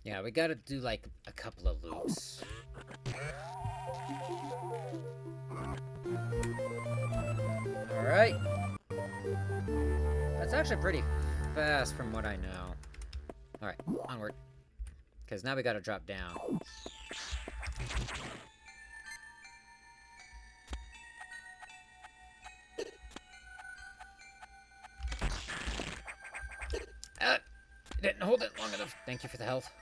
Yeah, we gotta do like a couple of loops. Alright. That's actually pretty fast from what I know. Alright, onward. Because now we gotta drop down. Didn't hold it long enough. Thank you for the health.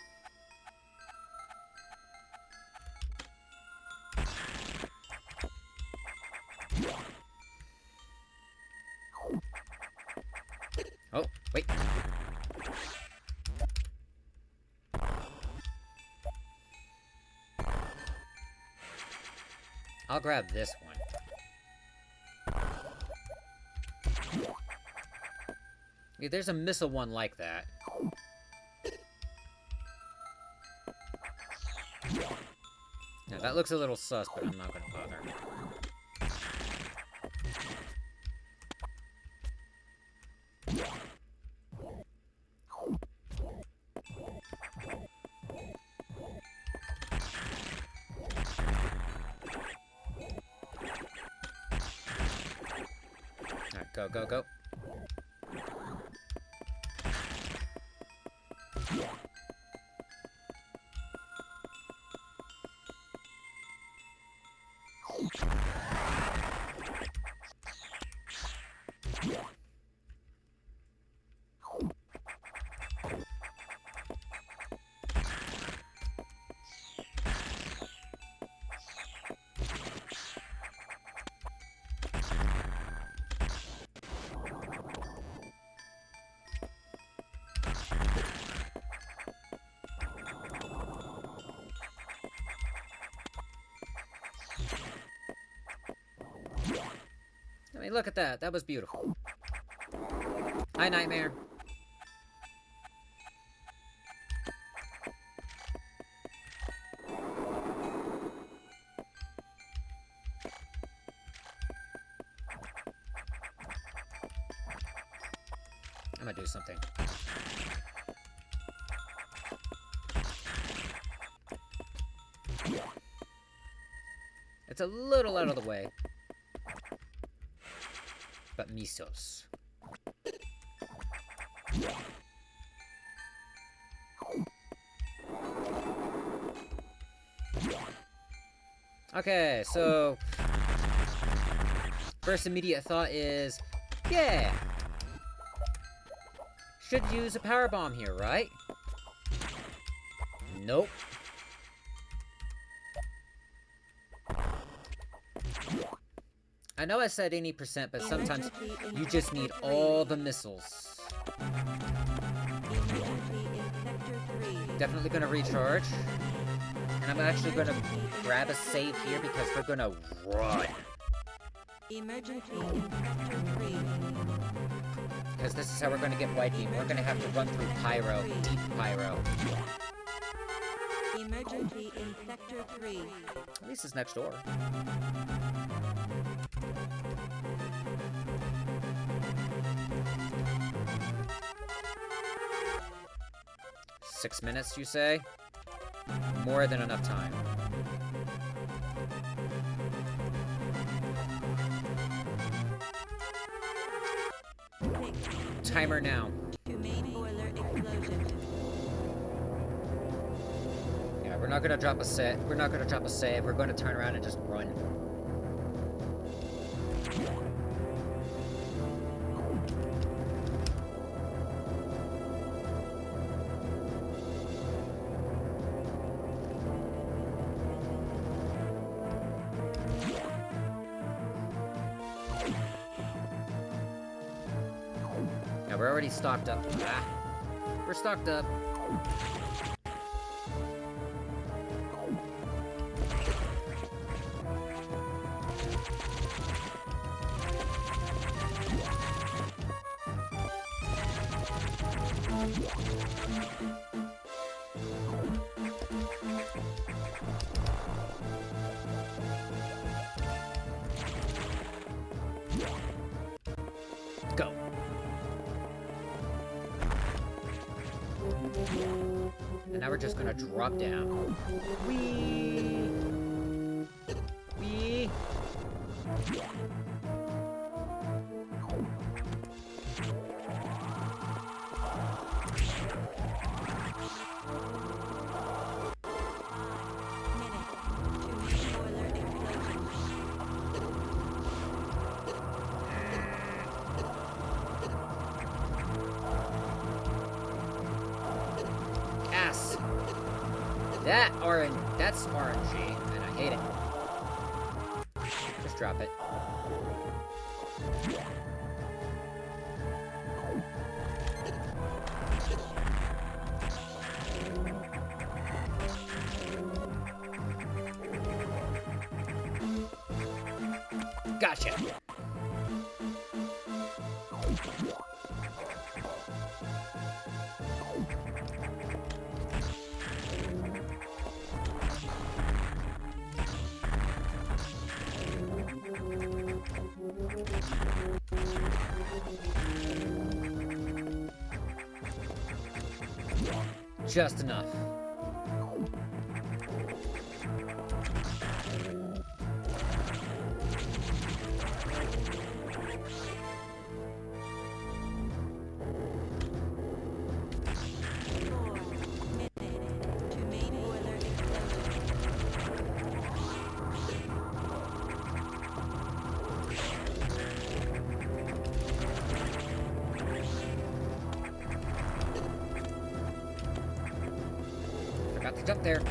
I'll grab this one. Yeah, there's a missile one like that. Now that looks a little sus, but I'm not gonna bother. Alright, go, go, go. I mean, look at that. That was beautiful. Hi, Nightmare. I'm gonna do something. It's a little out of the way. But misos. Okay, so first immediate thought is, yeah, should use a power bomb here, right? Nope. I know I said 80%, but sometimes you just need all the missiles. Definitely gonna recharge. And I'm actually gonna grab a save here because we're gonna run. Because this is how we're gonna get White Beam. We're gonna have to run through Pyro, deep Pyro. Emergency in Sector 3. At least it's next door. Six minutes, you say? More than enough time. Timer now. To main boiler explosion. Yeah, we're not gonna drop a set. We're not gonna drop a save. We're gonna turn around and just run. Yeah, we're already stocked up. Ah, we're stocked up. Go. And now we're just gonna drop down. Whee! Whee! Yes! That's RNG, and I hate it. Just drop it. Gotcha! Just enough. To main boiler explosion. Forgot to jump there.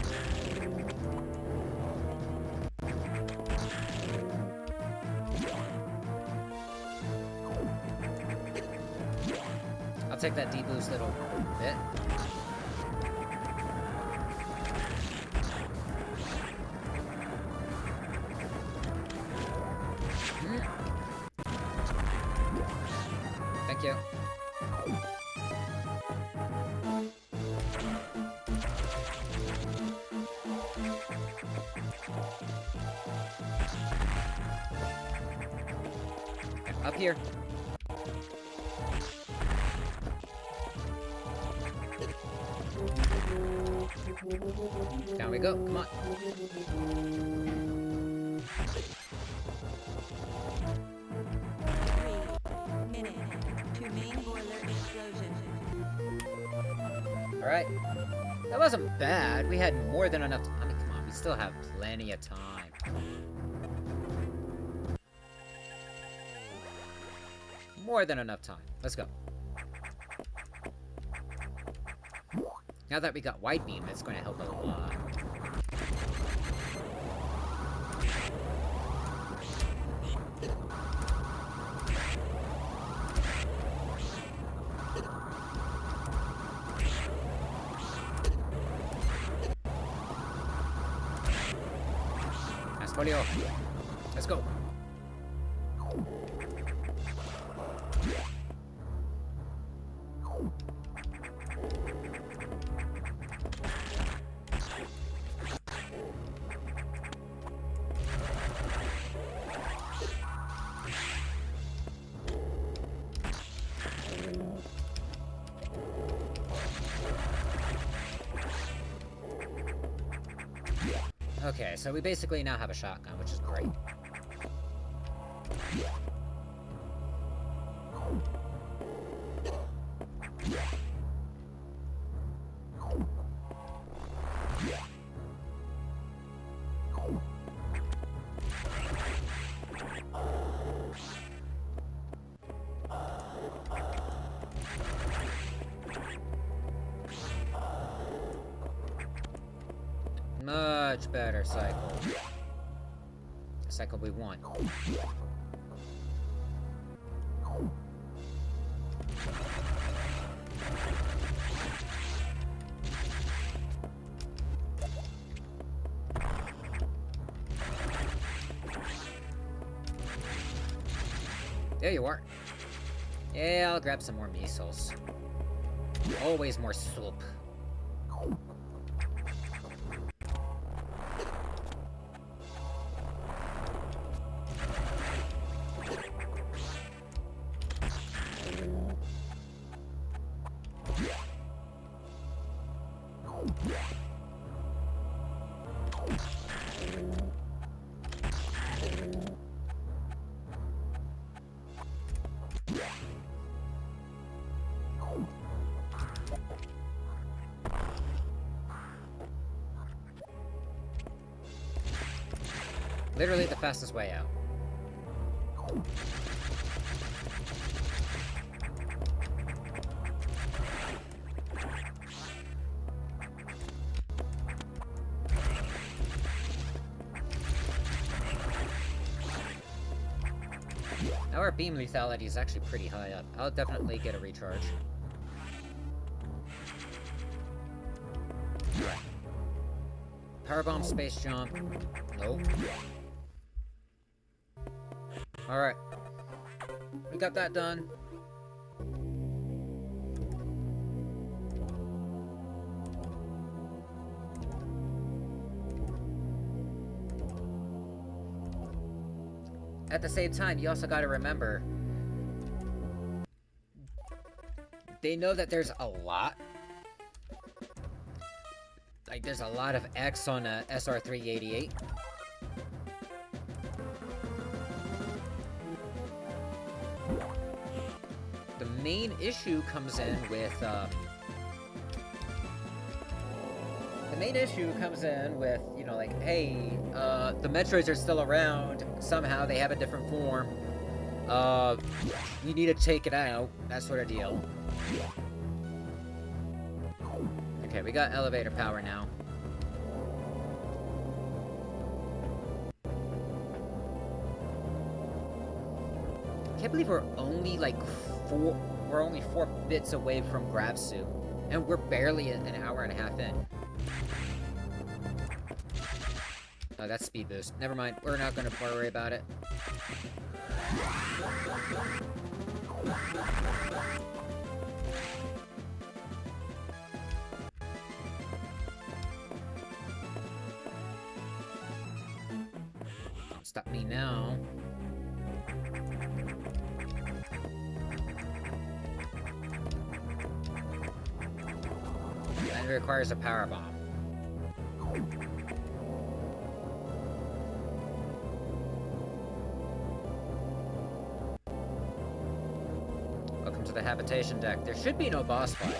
I'll take that deboost little bit. Thank you. Up here. Down we go. Come on. 3 minutes to main boiler explosion. Alright. That wasn't bad. We had more than enough time. I mean, come on. We still have plenty of time. More than enough time. Let's go. Now that we got wide beam, it's going to help a lot. Aspolio. Let's go. Okay, so we basically now have a shotgun, which is great. Much better cycle. The cycle we want. There you are. Yeah, I'll grab some more missiles. Always more soup. Literally the fastest way out. Now our beam lethality is actually pretty high up. I'll definitely get a recharge. Powerbomb space jump. Nope. Alright. We got that done. At the same time, you also gotta remember, they know that there's a lot. Like, there's a lot of X on a SR388. The main issue comes in with, you know, like, hey, the Metroids are still around. Somehow they have a different form. We need to take it out. That sort of deal. Okay, we got elevator power now. I can't believe we're only like four bits away from Grabsu. And we're barely an hour and a half in. Oh, that's speed boost. Never mind. We're not gonna worry about it. Stop me now. And it requires a power bomb. Welcome to the habitation deck. There should be no boss fight.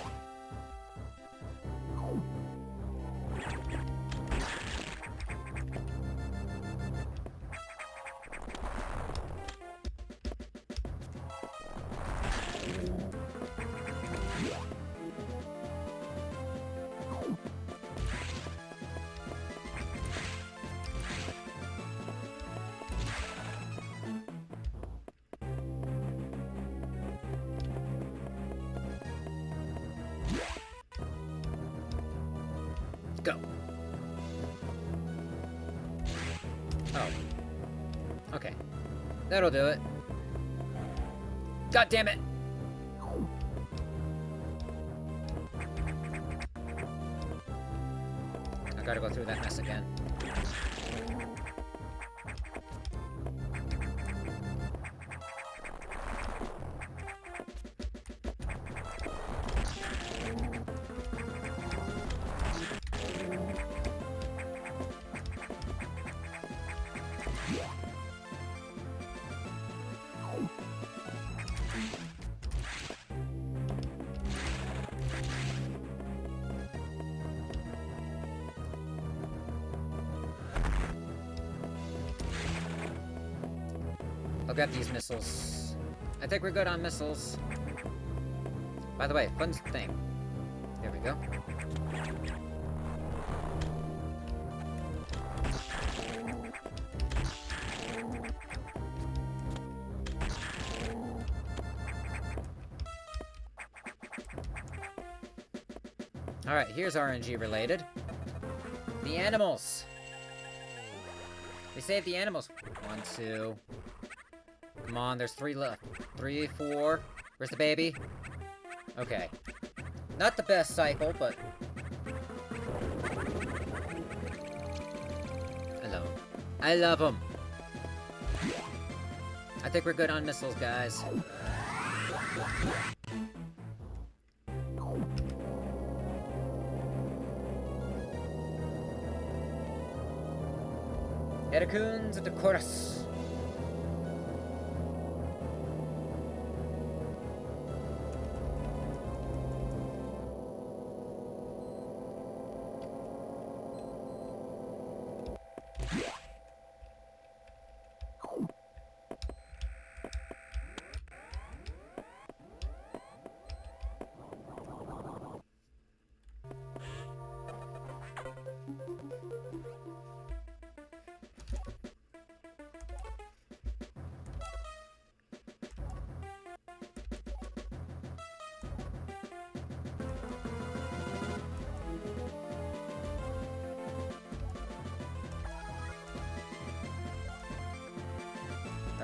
Go. Oh. Okay. That'll do it. God damn it! I gotta go through that mess again. I'll grab these missiles. I think we're good on missiles. By the way, fun thing. There we go. Alright, here's RNG related. The animals! We saved the animals. 1, 2. Come on, there's 3 left. 3, 4. Where's the baby? Okay. Not the best cycle, but... I love him. I love him! I think we're good on missiles, guys. Erakuns at the chorus.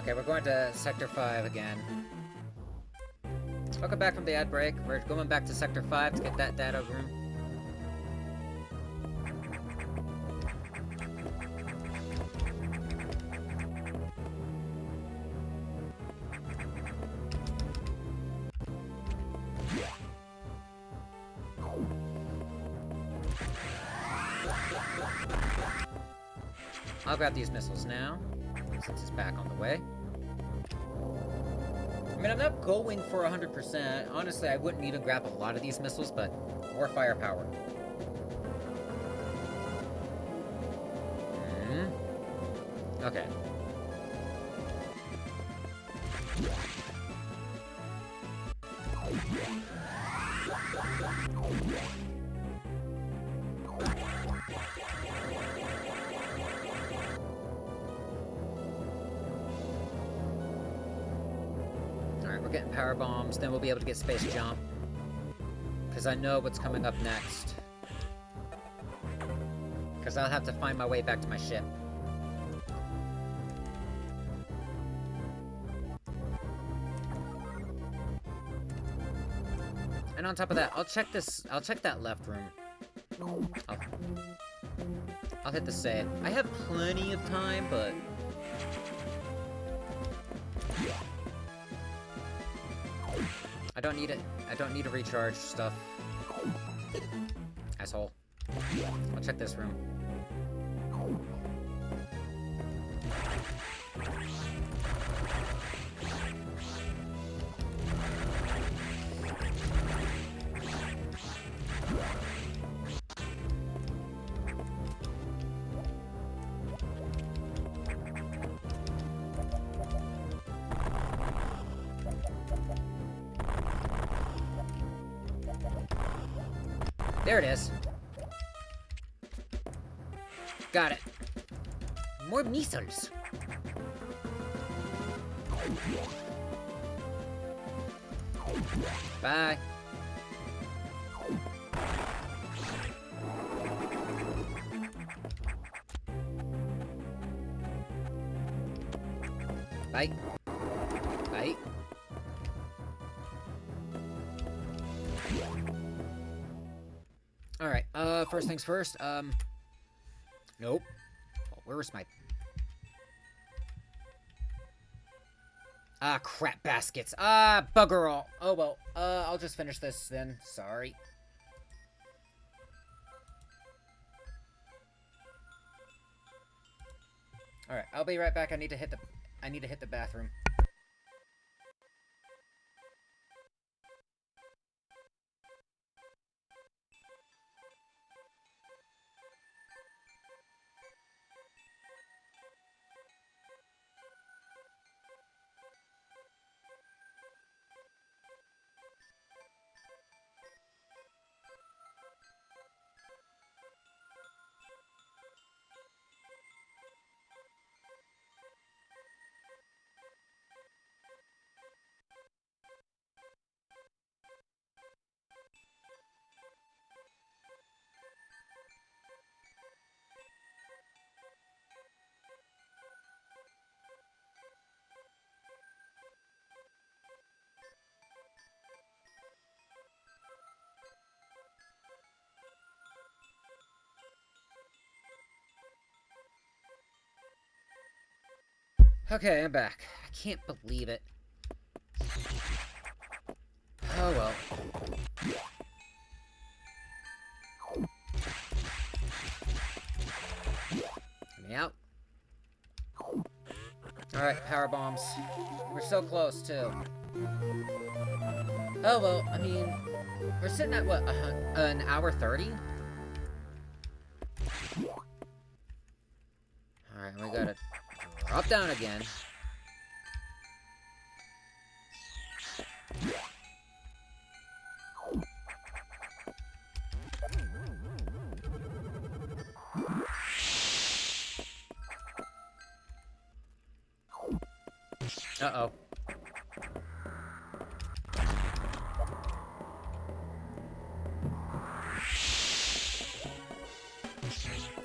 Okay, we're going to Sector 5 again. Welcome back from the ad break. We're going back to Sector 5 to get that data room. I'll grab these missiles now, since it's back on the way. I mean, I'm not going for 100%. Honestly, I wouldn't even grab a lot of these missiles, but more firepower. Okay. Alright, we're getting power bombs, then we'll be able to get space jump. Because I know what's coming up next. Because I'll have to find my way back to my ship. And on top of that, I'll check that left room. I'll hit the save. I have plenty of time, but... I don't need it. I don't need to recharge stuff. Asshole. I'll check this room. There it is. Got it. More missiles. Bye. Bye. Bye. Alright, first things first, nope. Oh, where's my... Ah, crap baskets. Ah, bugger all. Oh, well, I'll just finish this then. Sorry. Alright, I'll be right back. I need to hit the bathroom. Okay, I'm back. I can't believe it. Oh well. Get me out. Alright, power bombs. We're so close, too. Oh well, I mean, we're sitting at what, an hour 30? Alright, we gotta drop down again. Uh-oh.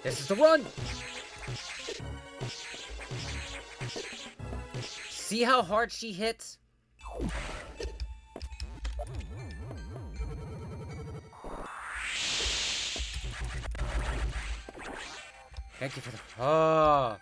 This is the run! See how hard she hits? Thank you for the... Oh!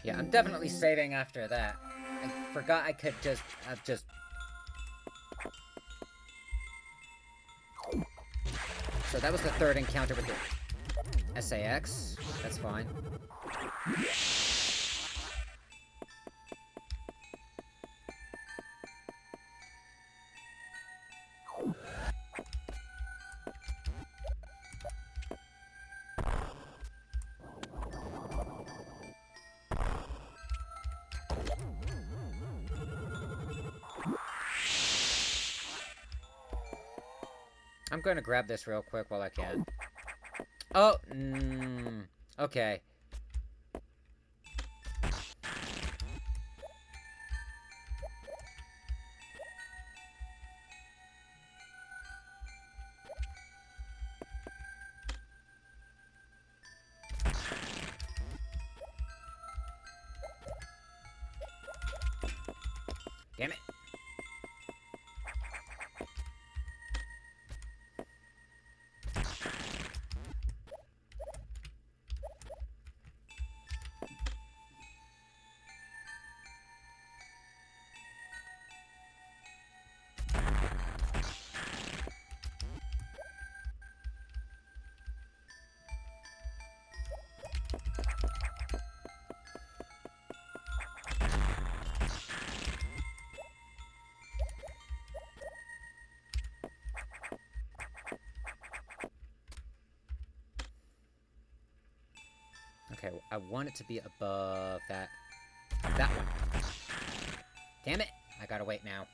Yeah, I'm definitely saving after that. I forgot I could just have just... So that was the third encounter with the SAX. That's fine. I'm going to grab this real quick while I can. Oh, okay. Damn it. Okay, I want it to be above that one. Damn it! I gotta wait now.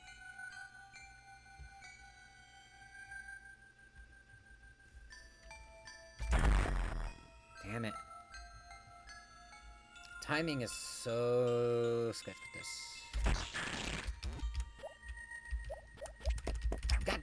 Damn it. Timing is so sketch with this. God.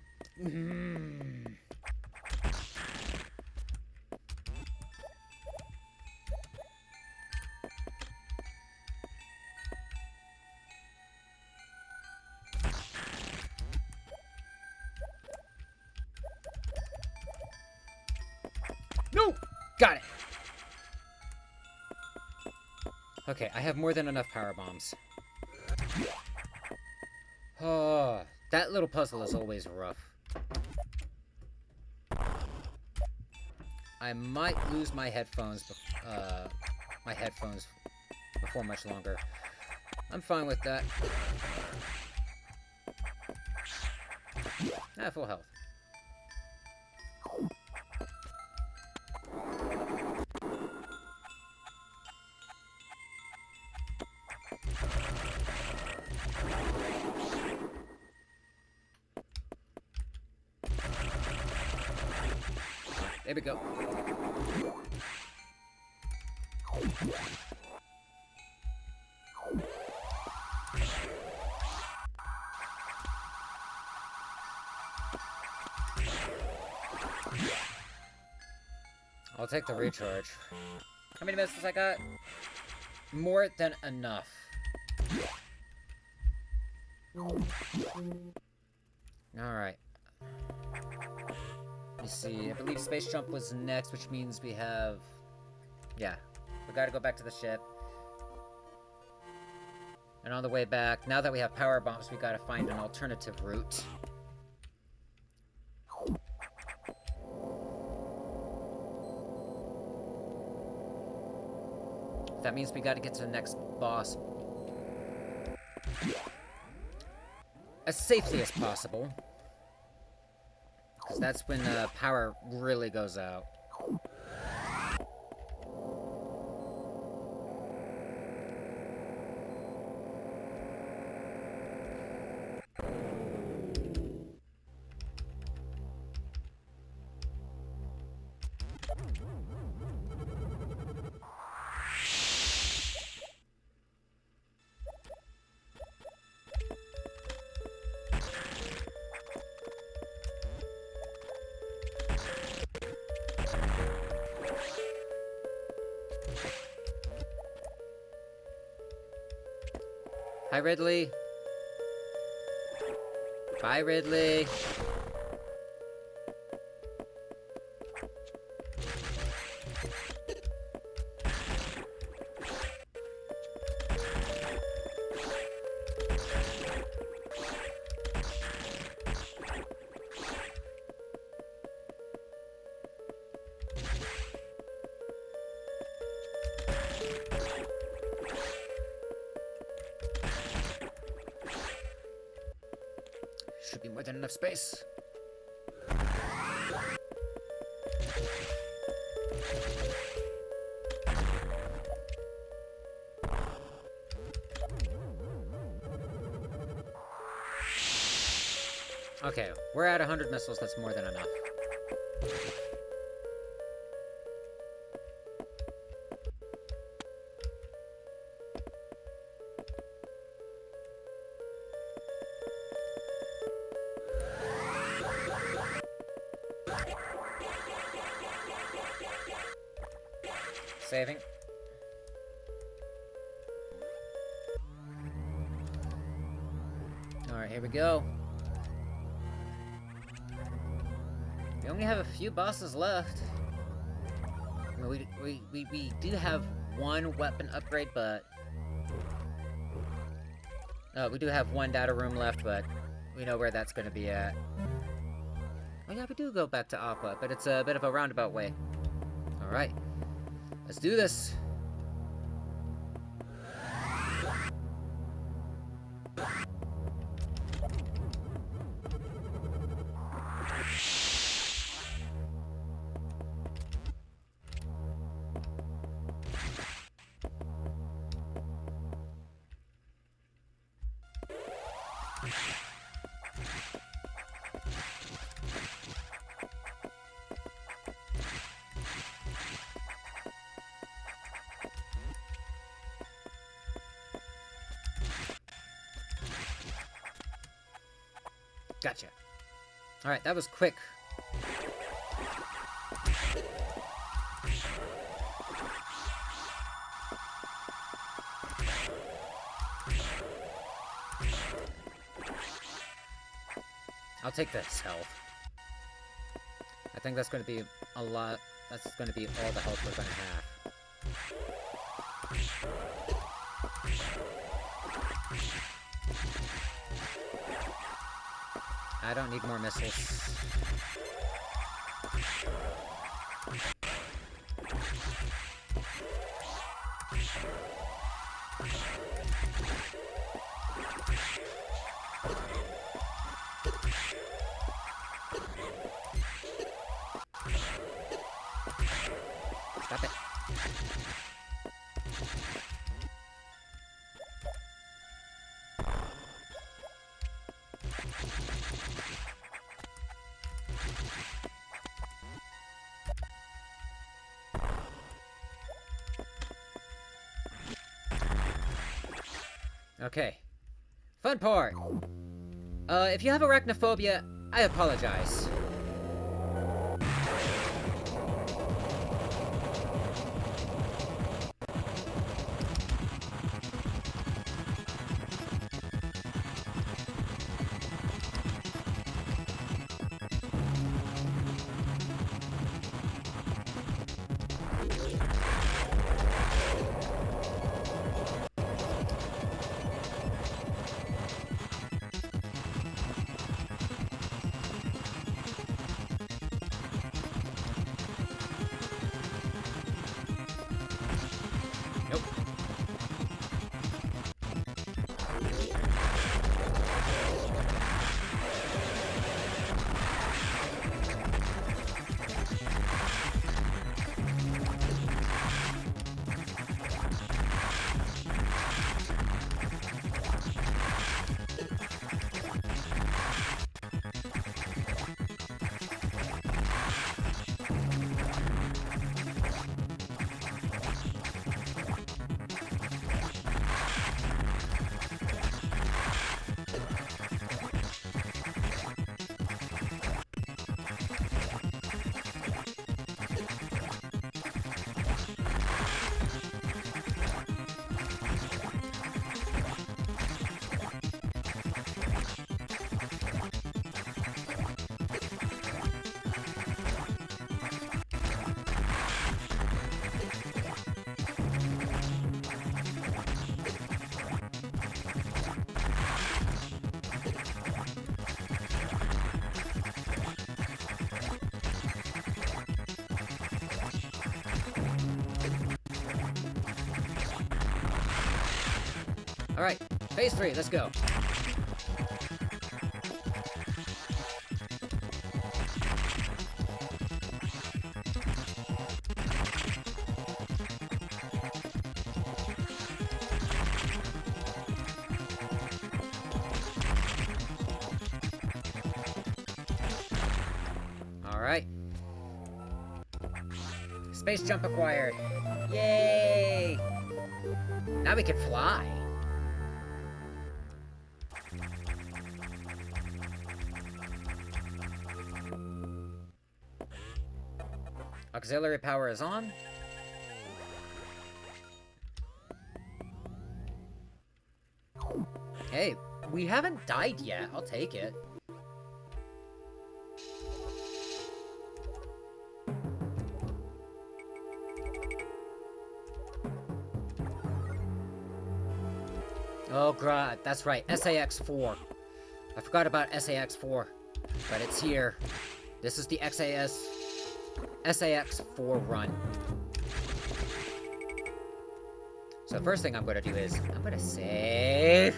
No! Got it! Okay, I have more than enough power bombs. Oh, that little puzzle is always rough. I might lose my headphones before much longer. I'm fine with that. Ah, full health. There we go. I'll take the recharge. How many misses I got? More than enough. Alright. Let me see. I believe Space Jump was next, which means we have... Yeah. We gotta go back to the ship. And on the way back, now that we have power bombs, we gotta find an alternative route. That means we gotta get to the next boss as safely as possible. Because that's when the power really goes out. Hi, Ridley. Bye, Ridley. Should be more than enough space. Okay, we're at 100 missiles, that's more than enough. Saving. Alright, here we go. We only have a few bosses left. I mean, we do have one weapon upgrade, but... we do have one data room left, but we know where that's going to be at. Oh yeah, we do go back to Aqua, but it's a bit of a roundabout way. Alright. Let's do this. Gotcha. Alright, that was quick. I'll take this health. I think that's going to be a lot. That's going to be all the health we're going to have. I don't need more missiles. Stop it. Okay. Fun part! If you have arachnophobia, I apologize. Alright, phase 3, let's go. Alright. Space jump acquired. Yay! Now we can fly. Auxiliary power is on. Hey, we haven't died yet. I'll take it. Oh god, that's right, SAX-4. I forgot about SAX-4, but it's here. This is the SAX-4 run. So first thing I'm gonna do is, I'm gonna save.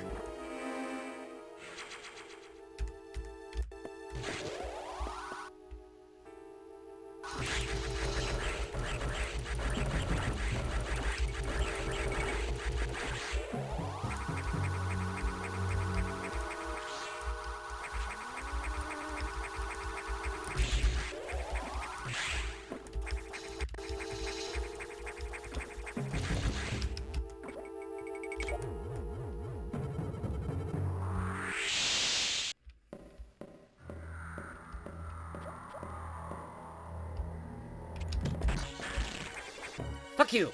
Fuck you!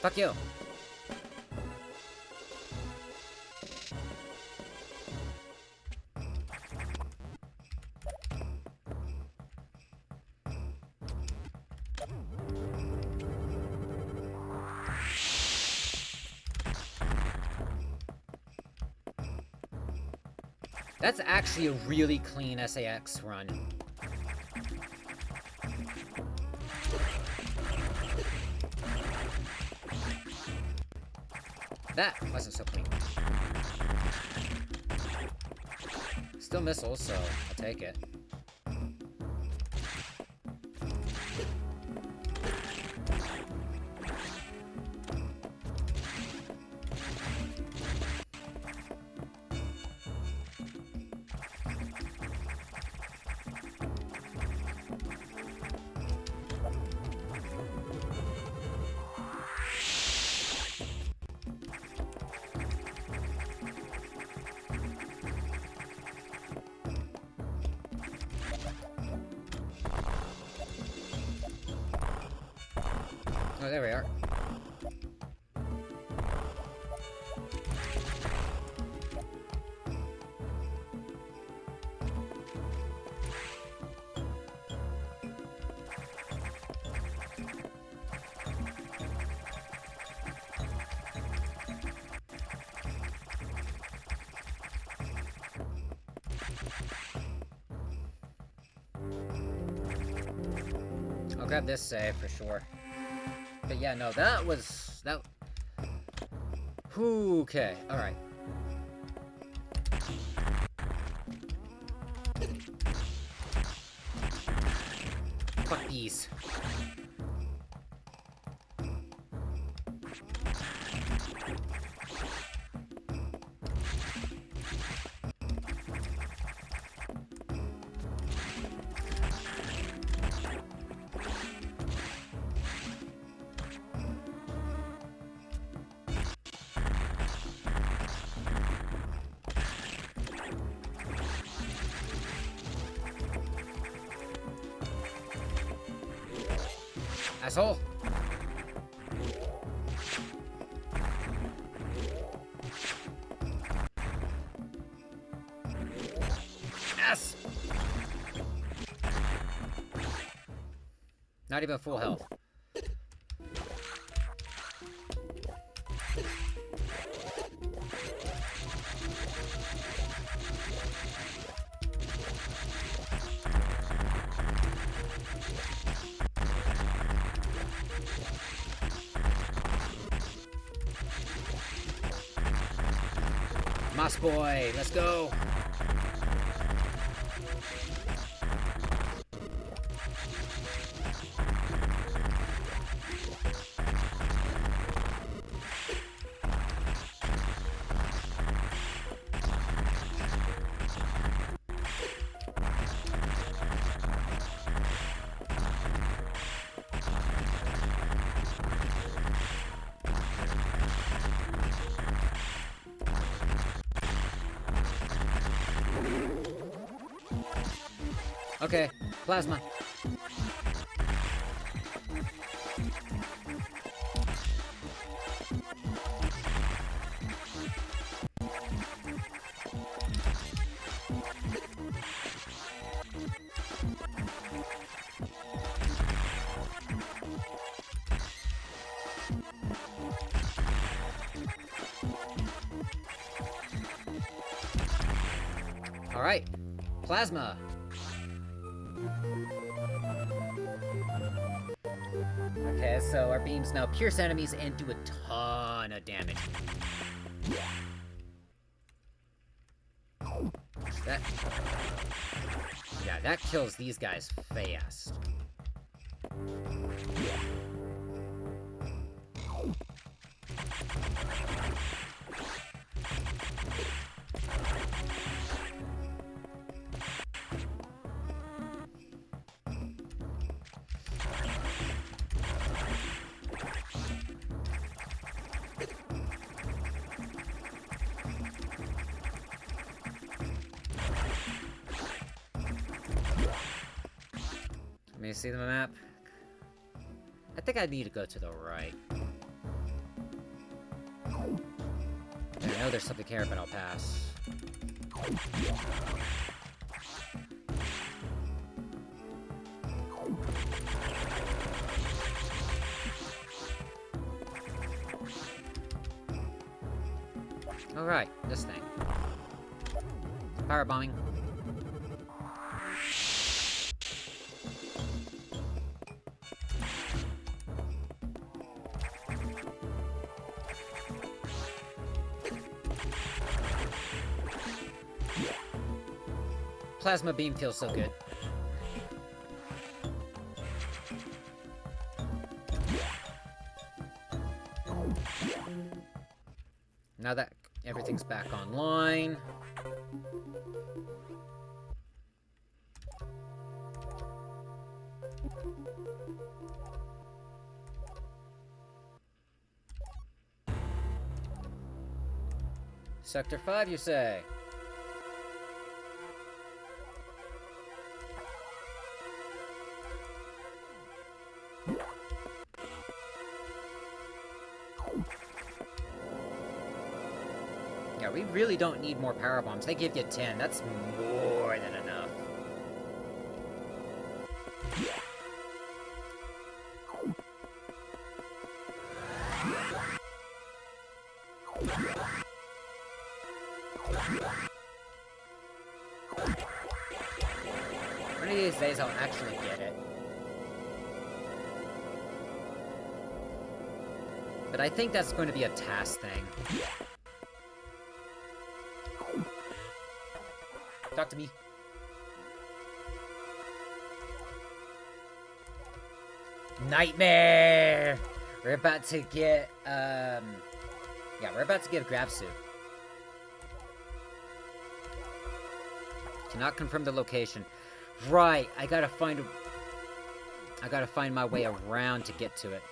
Fuck you! That's actually a really clean SAX run. That wasn't so clean. Still missiles, so I'll take it. Oh, there we are. I'll grab this save for sure. But yeah, no, that was... that... Okay, alright. Fuck these. Asshole! Yes! Not even full health. Moss boy, let's go. Okay, plasma. All right, plasma. Okay, so our beams now pierce enemies and do a ton of damage. That... Yeah, that kills these guys fast. Let me see the map. I think I need to go to the right. I know there's something here, but I'll pass. Alright, this thing. Power bombing. Plasma beam feels so good. Now that everything's back online. Sector 5, you say? Yeah, we really don't need more power bombs. They give you 10. That's more than enough. One of these days I'll actually get it. But I think that's going to be a task thing. Talk to me. Nightmare! We're about to get, yeah, we're about to get a grab suit. Cannot confirm the location. Right, I gotta find my way around to get to it.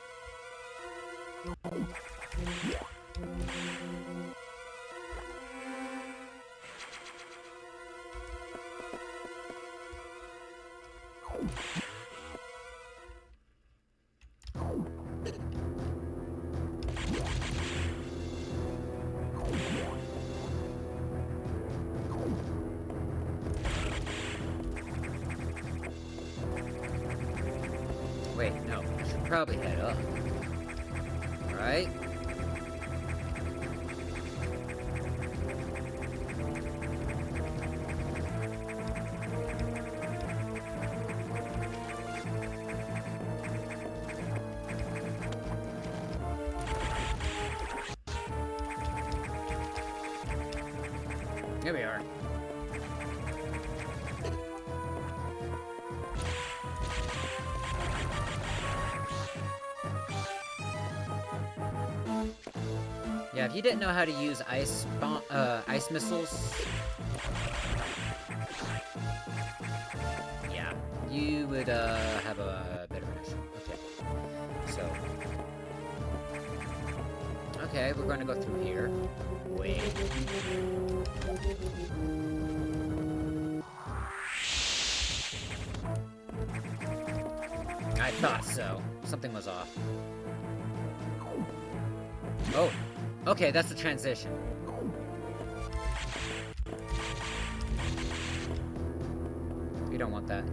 Wait, no, I should probably head up. Right? Here we are. Yeah, if you didn't know how to use ice missiles, yeah, you would have a bit of an issue. Okay, so okay, we're going to go through here. Wait. I thought so. Something was off. Oh, okay, that's the transition. We don't want that.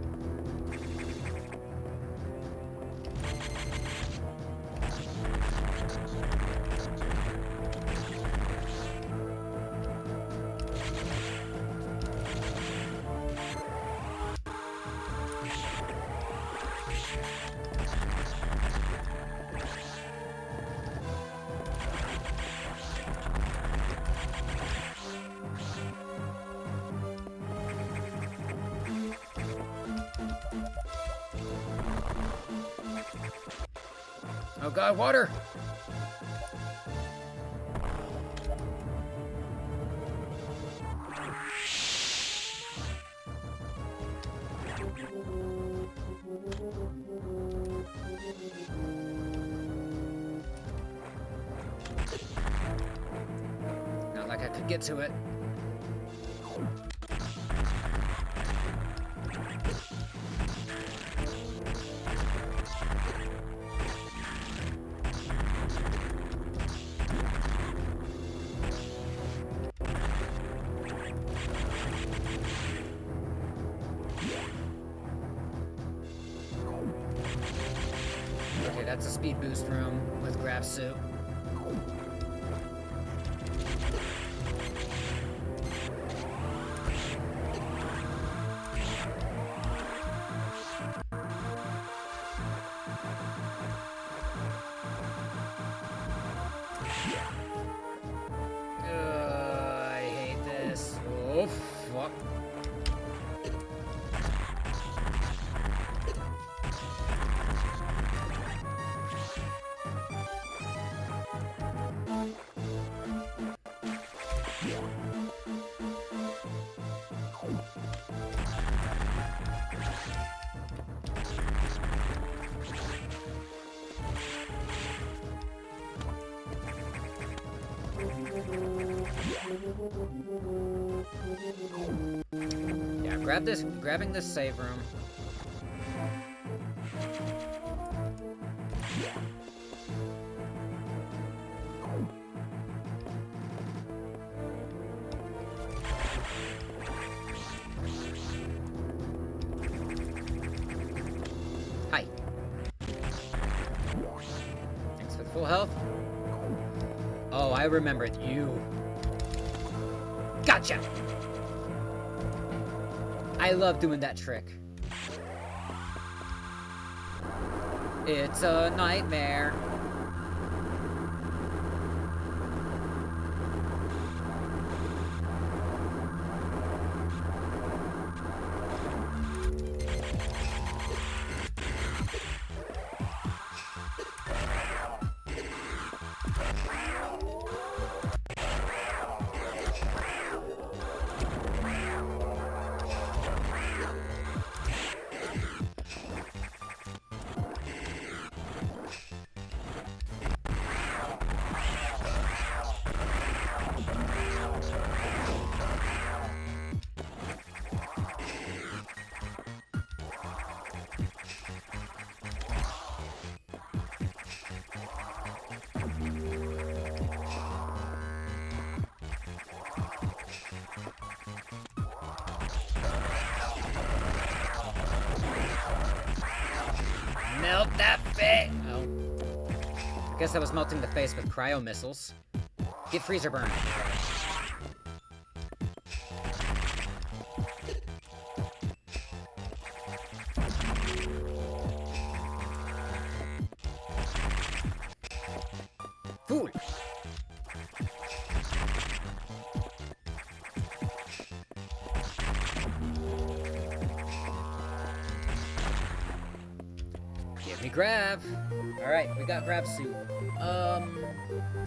Oh god, water! Not like I could get to it. Okay, that's a speed boost room with grab suit. I hate this. Oh, fuck. Yeah, grabbing this save room. Hi. Thanks for the full health. Oh, I remembered you. Gotcha! I love doing that trick. It's a nightmare. Melt that face! Oh. Guess I was melting the face with cryo missiles. Get freezer burn. Fool! Hey, Grab! Alright, we got Grab Suit.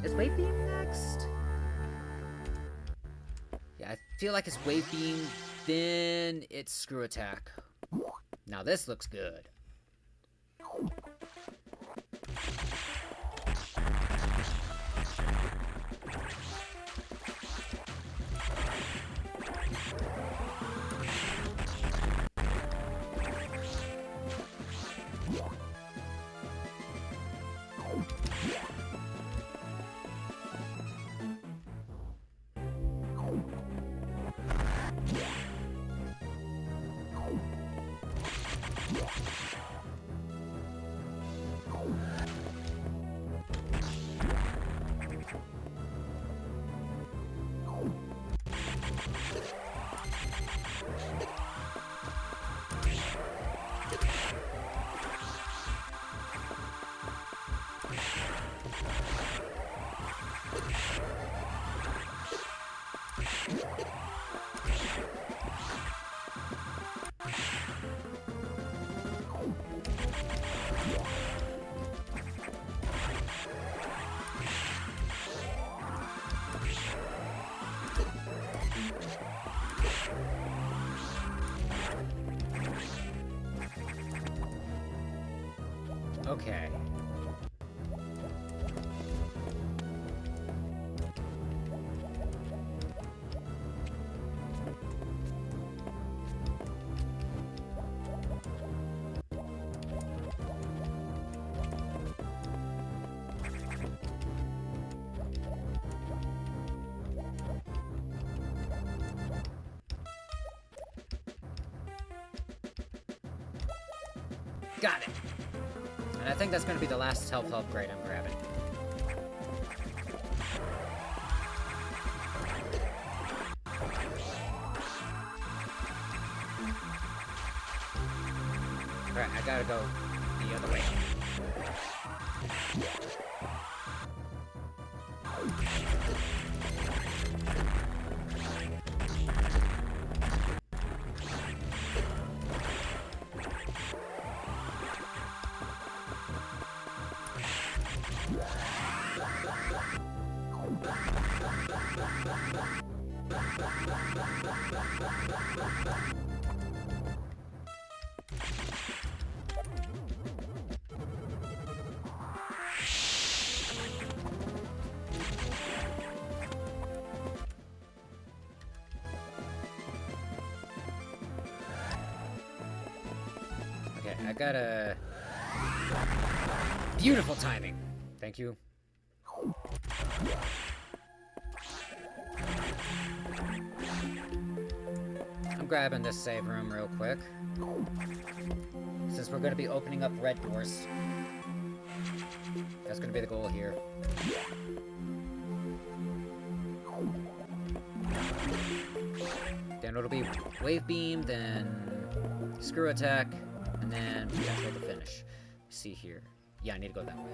Is Wave Beam next? Yeah, I feel like it's Wave Beam, then it's Screw Attack. Now this looks good. Okay. Got it! And I think that's going to be the last health upgrade I'm grabbing. Alright, I gotta go the other way. Okay, I gotta... Beautiful timing! Thank you. I'm grabbing this save room real quick, since we're gonna be opening up red doors. That's gonna be the goal here. Then it'll be Wave Beam, then Screw Attack, and then potential to finish. See here. Yeah, I need to go that way.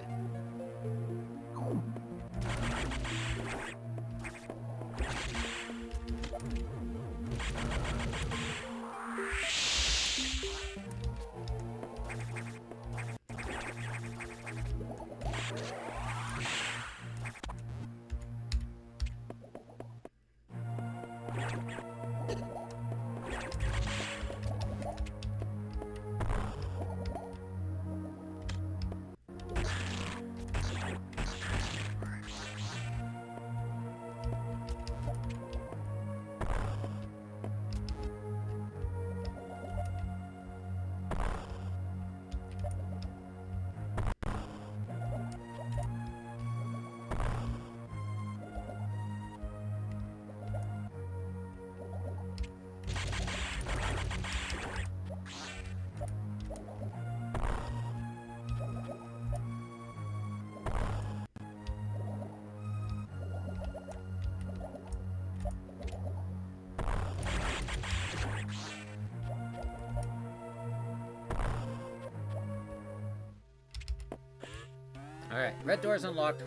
Alright, red door's unlocked.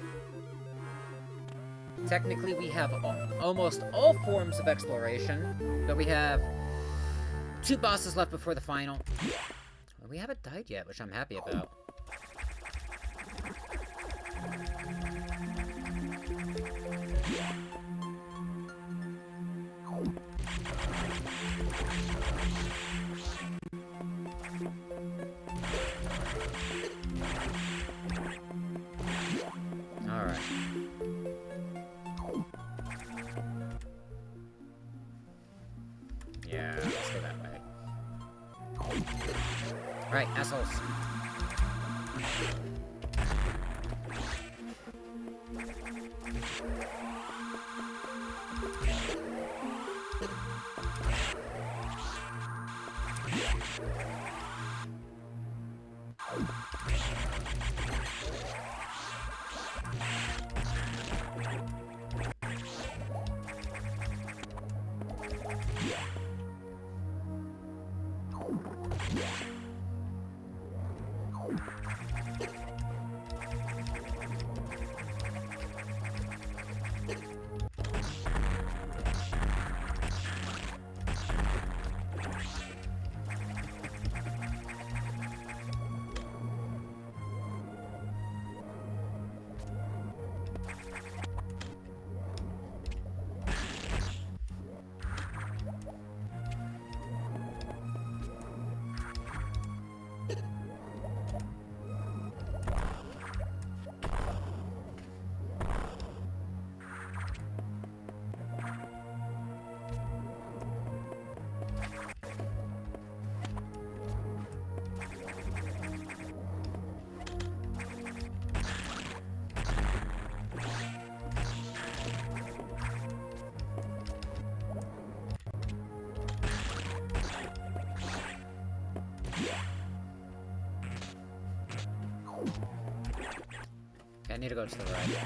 Technically, we have almost all forms of exploration, but we have 2 bosses left before the final. We haven't died yet, which I'm happy about. Alright. Yeah, let's go that way. Right, assholes. Okay, I need to go to the right.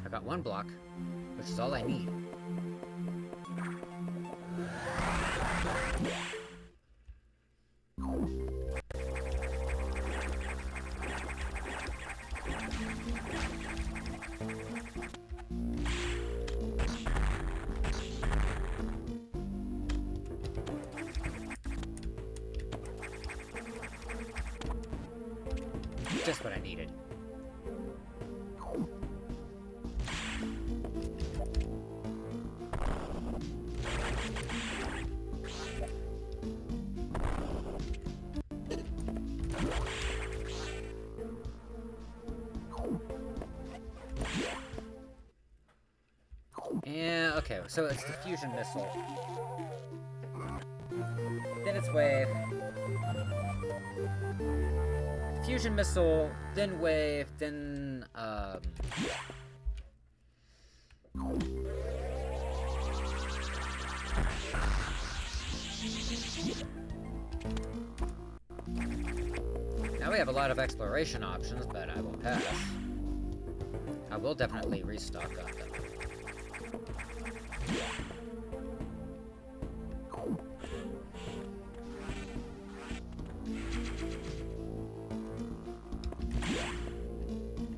I got one block, which is all I need. Just what I needed. Yeah, okay, so it's the fusion missile. Then it's wave. Fusion missile, then wave, then, Now we have a lot of exploration options, but I will pass. I will definitely restock up them.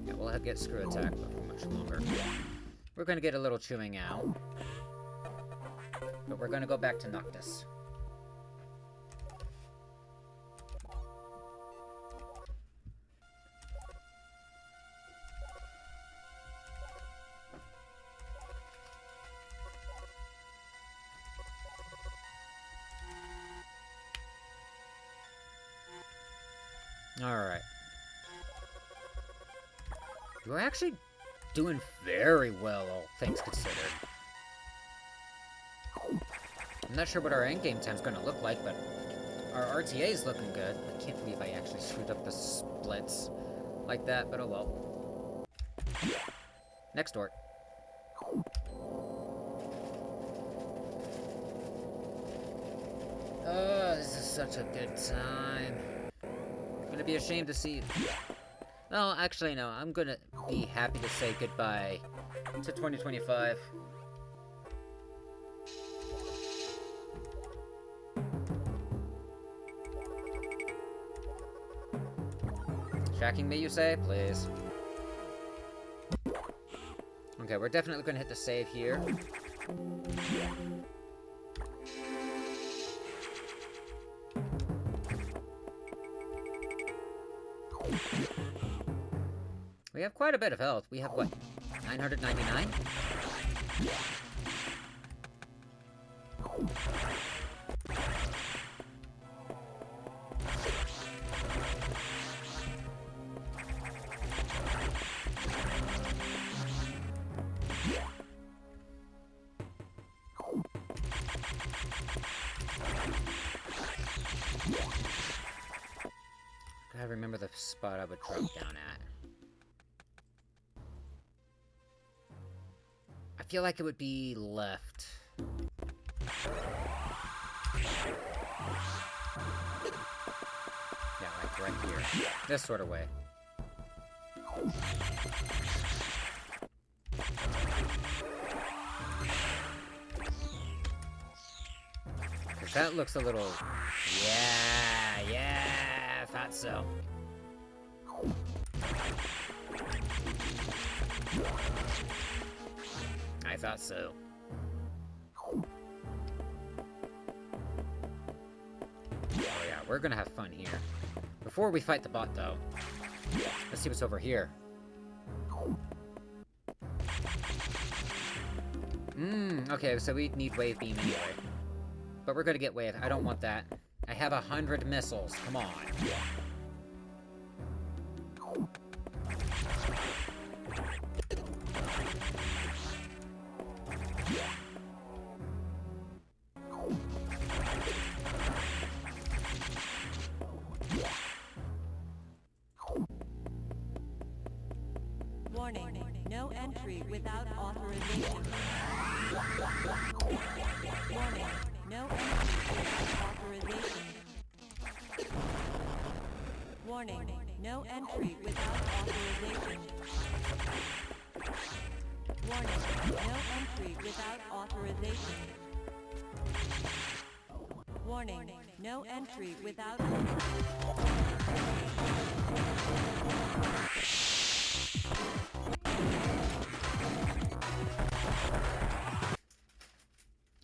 Yeah, we'll have to get screw attack for much longer. We're gonna get a little chewing out. But we're gonna go back to Noctis. Alright. We're actually doing very well, all things considered. I'm not sure what our endgame time's gonna look like, but our RTA is looking good. I can't believe I actually screwed up the splits like that, but oh well. Next door. Oh, this is such a good time. I'm gonna be ashamed to see... Well, actually, no. I'm gonna be happy to say goodbye to 2025. Tracking me, you say? Please. Okay, we're definitely gonna hit the save here. We have quite a bit of health. We have, what, 999? Gotta remember the spot I would drop down at. I feel like it would be left. Yeah, like right here. This sort of way. Cause that looks a little... Yeah, thought so. I thought so. Oh yeah, we're gonna have fun here. Before we fight the bot, though, let's see what's over here. Okay, so we need wave beam anyway. But we're gonna get wave. I don't want that. I have 100 missiles. Come on. Warning, no entry without authorization. Warning, no entry without authorization. Warning, no entry without authorization. Warning, no entry without authorization. Warning, no entry without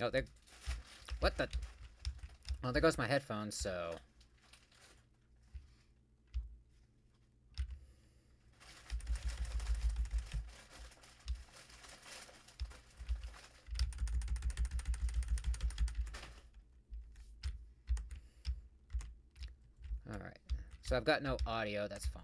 Oh, there... What the... Well, there goes my headphones, so... Alright. So I've got no audio, that's fine.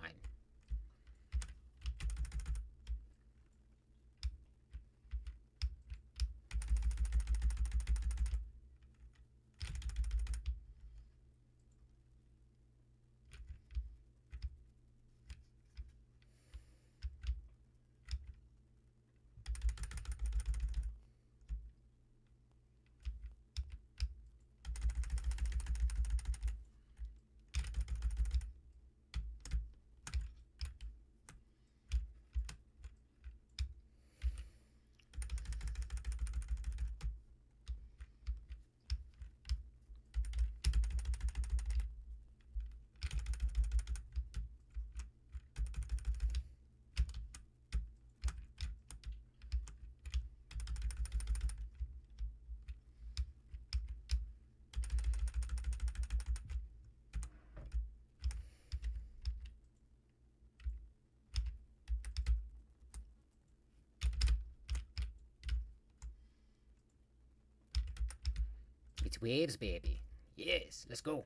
It's waves, baby. Yes, let's go.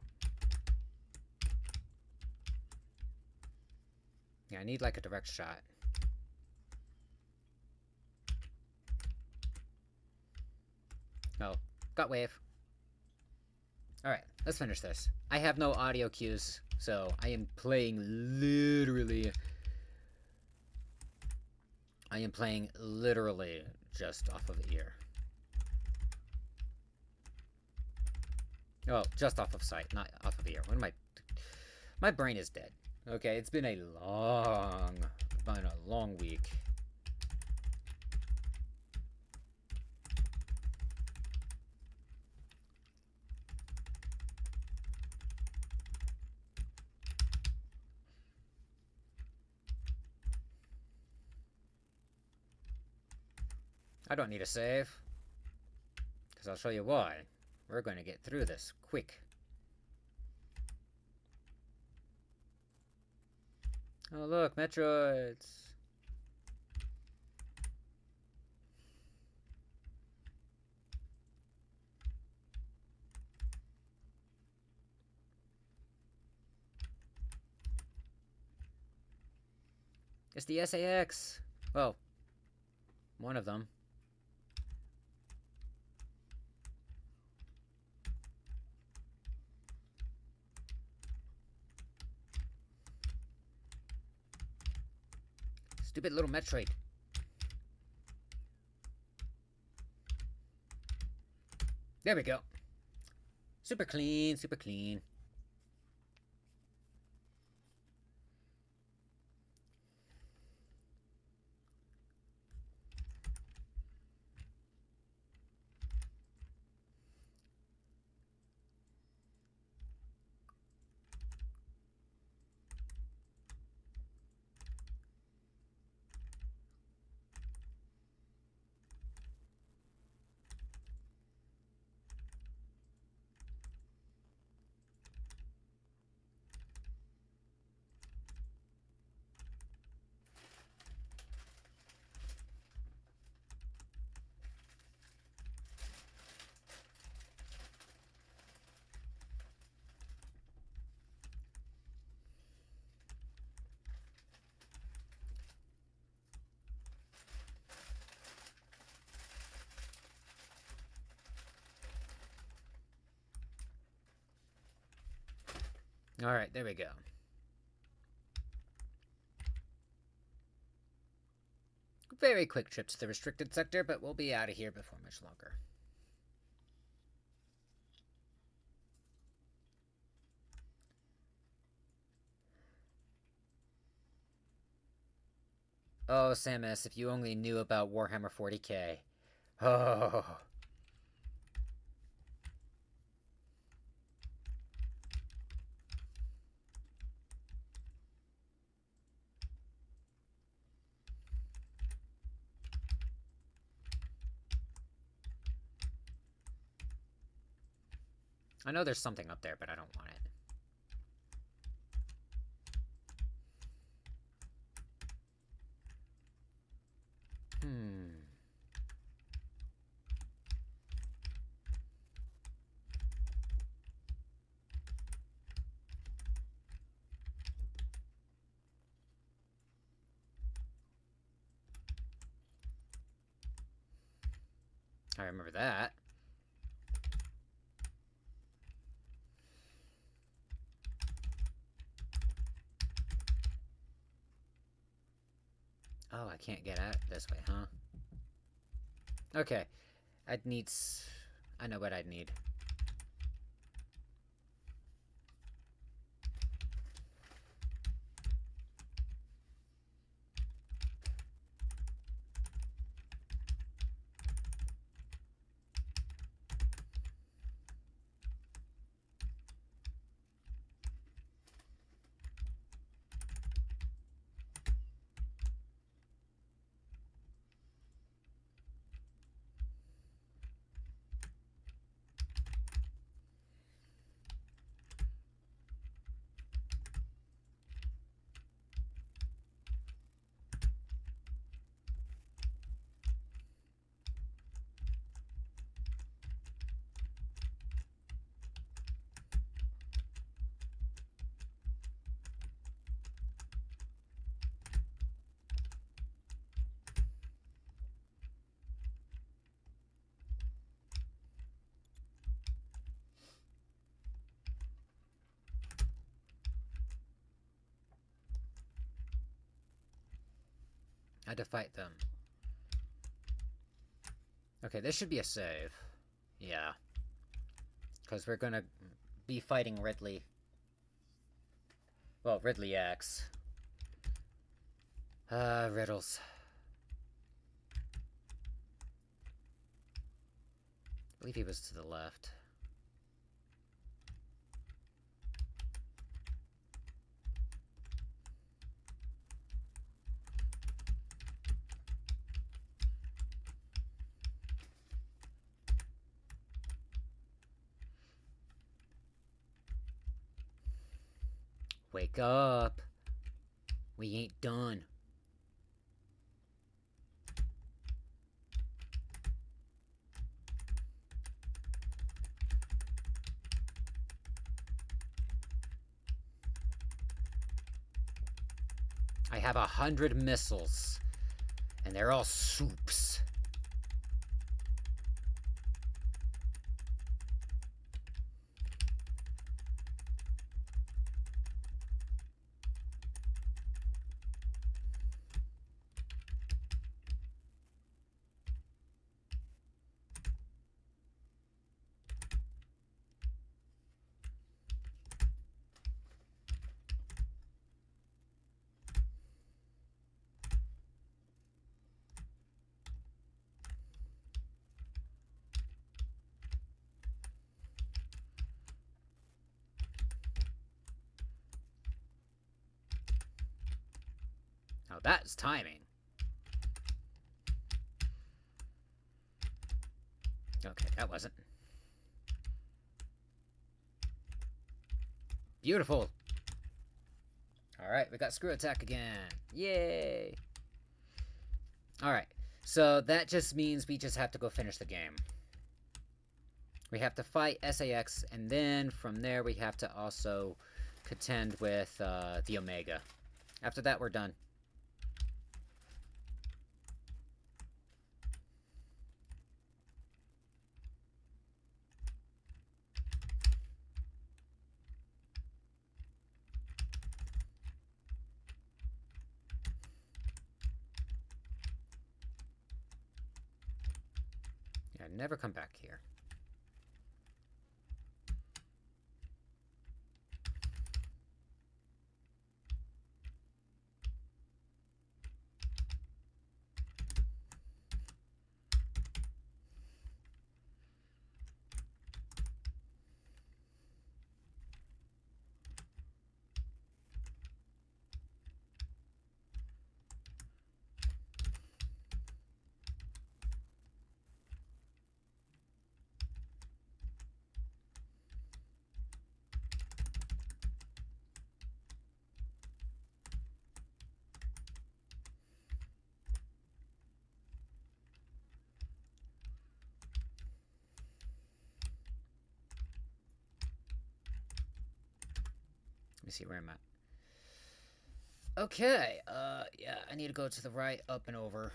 Yeah, I need like a direct shot. Oh, got wave. Alright, let's finish this. I have no audio cues, so I am playing literally... I am playing literally just off of ear. Oh, just off of sight, not off of ear. What am I... My brain is dead. Okay, it's been a long week. I don't need a save. Because I'll show you why. We're going to get through this quick. Oh look, Metroids! It's the SAX! Well, one of them. Stupid little Metroid. There we go. Super clean, super clean. Alright, there we go. Very quick trip to the restricted sector, but we'll be out of here before much longer. Oh, Samus, if you only knew about Warhammer 40k. Oh. I know there's something up there, but I don't want it. I remember that. Oh, I can't get out this way, huh? Okay. I'd need... I know what I'd need. I had to fight them. Okay, this should be a save. Yeah. Because we're gonna be fighting Ridley. Well, Ridley X. Riddles. I believe he was to the left. Wake up. We ain't done. I have 100 missiles, and they're all soups. Now that's timing. Okay, that wasn't. Beautiful. Alright, we got screw attack again. Yay! Alright, so that just means we just have to go finish the game. We have to fight SAX, and then from there we have to also contend with the Omega. After that, we're done. Yeah, never come back here. Let me see where I'm at. Okay, yeah, I need to go to the right, up and over.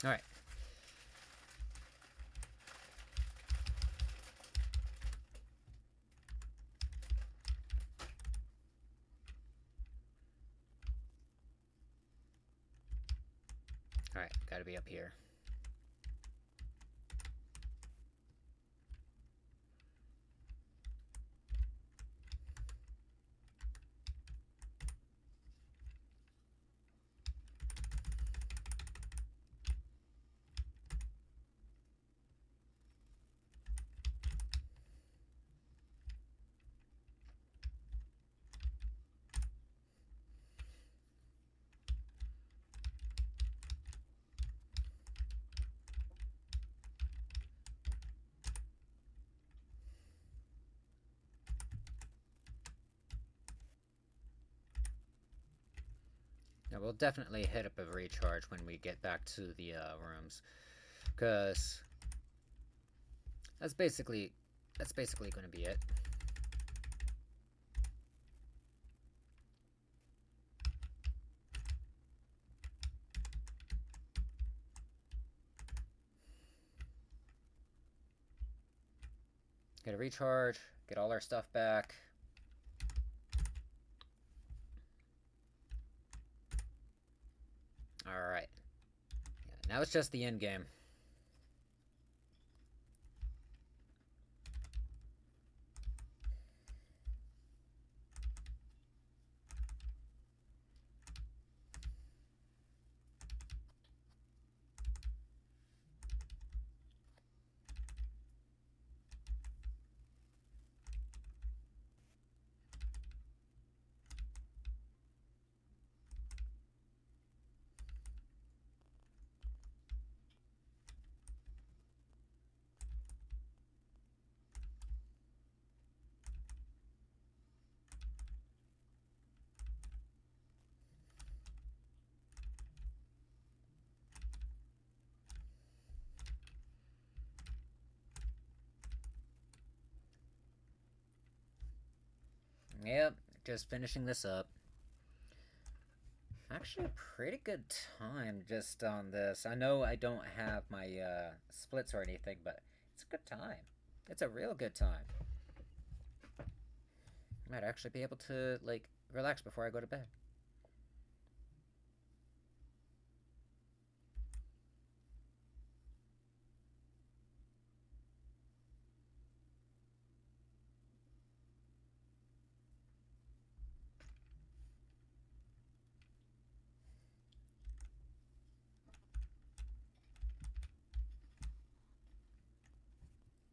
Alright. Alright, gotta be up here. Now we'll definitely hit up a recharge when we get back to the rooms, because that's basically going to be it. Get a recharge, get all our stuff back. Alright. Yeah, now it's just the end game. Yep, just finishing this up. Actually, a pretty good time just on this. I know I don't have my splits or anything, but it's a good time. It's a real good time. I might actually be able to, like, relax before I go to bed.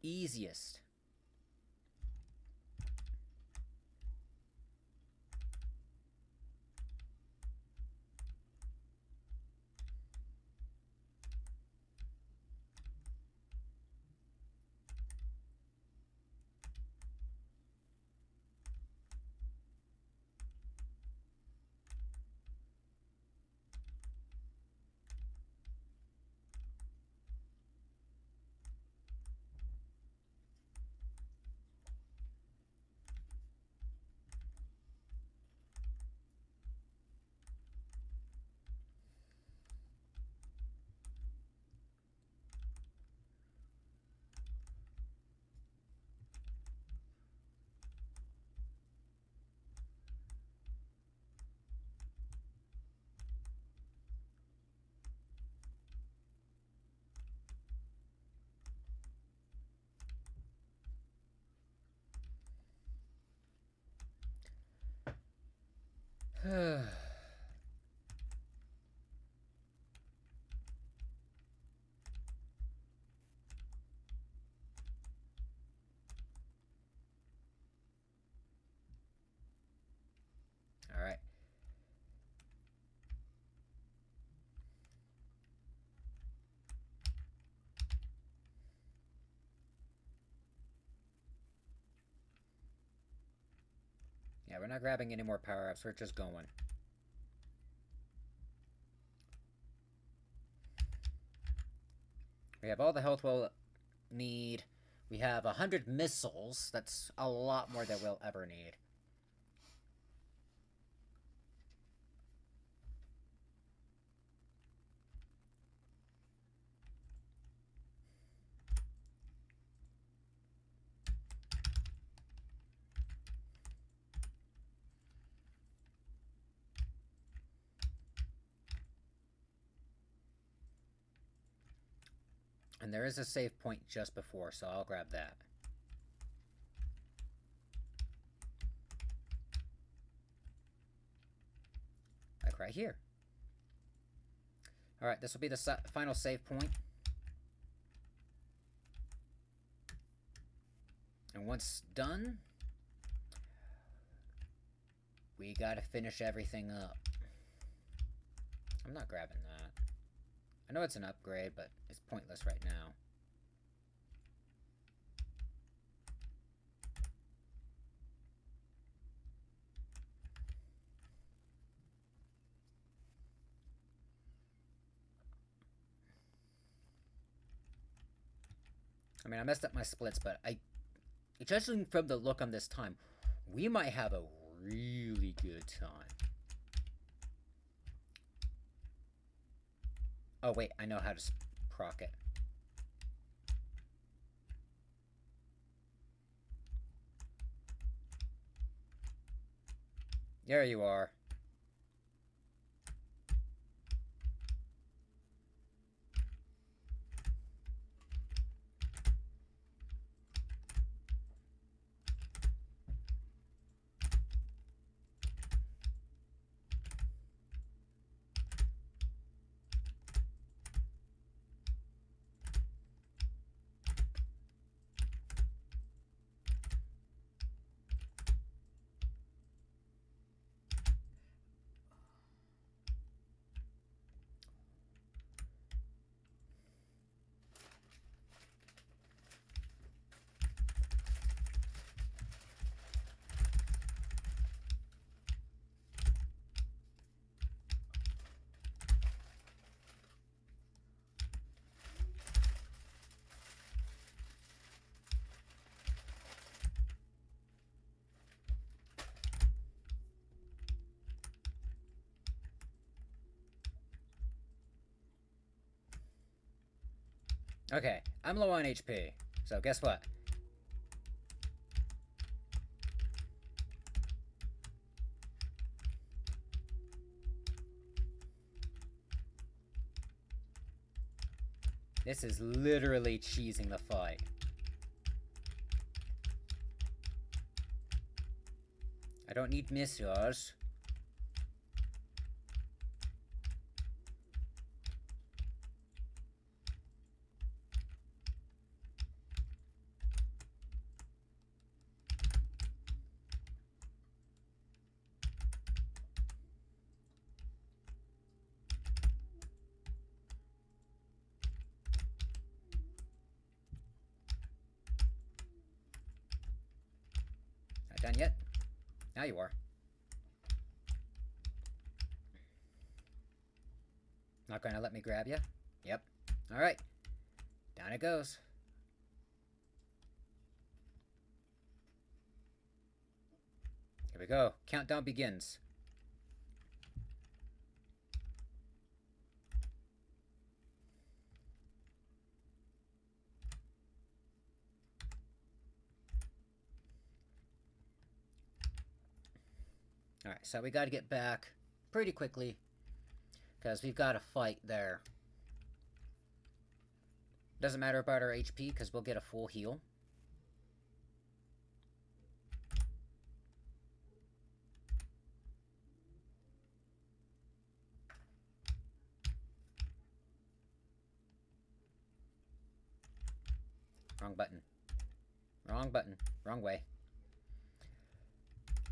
Easiest. Alright. Yeah, we're not grabbing any more power-ups, we're just going. We have all the health we'll need. We have 100 missiles. That's a lot more than we'll ever need. And there is a save point just before, so I'll grab that. Like right here. Alright, this will be the final save point. And once done, we gotta finish everything up. I'm not grabbing that. I know it's an upgrade, but it's pointless right now. I mean, I messed up my splits, but judging from the look on this time, we might have a really good time. Oh, wait, I know how to proc it. There you are. Okay, I'm low on HP, so guess what? This is literally cheesing the fight. I don't need missiles. Not done yet? Now you are. Not gonna let me grab you? Yep. Alright. Down it goes. Here we go. Countdown begins. Alright, so we gotta get back pretty quickly, because we've got a fight there. Doesn't matter about our HP, because we'll get a full heal. Wrong button. Wrong button. Wrong way.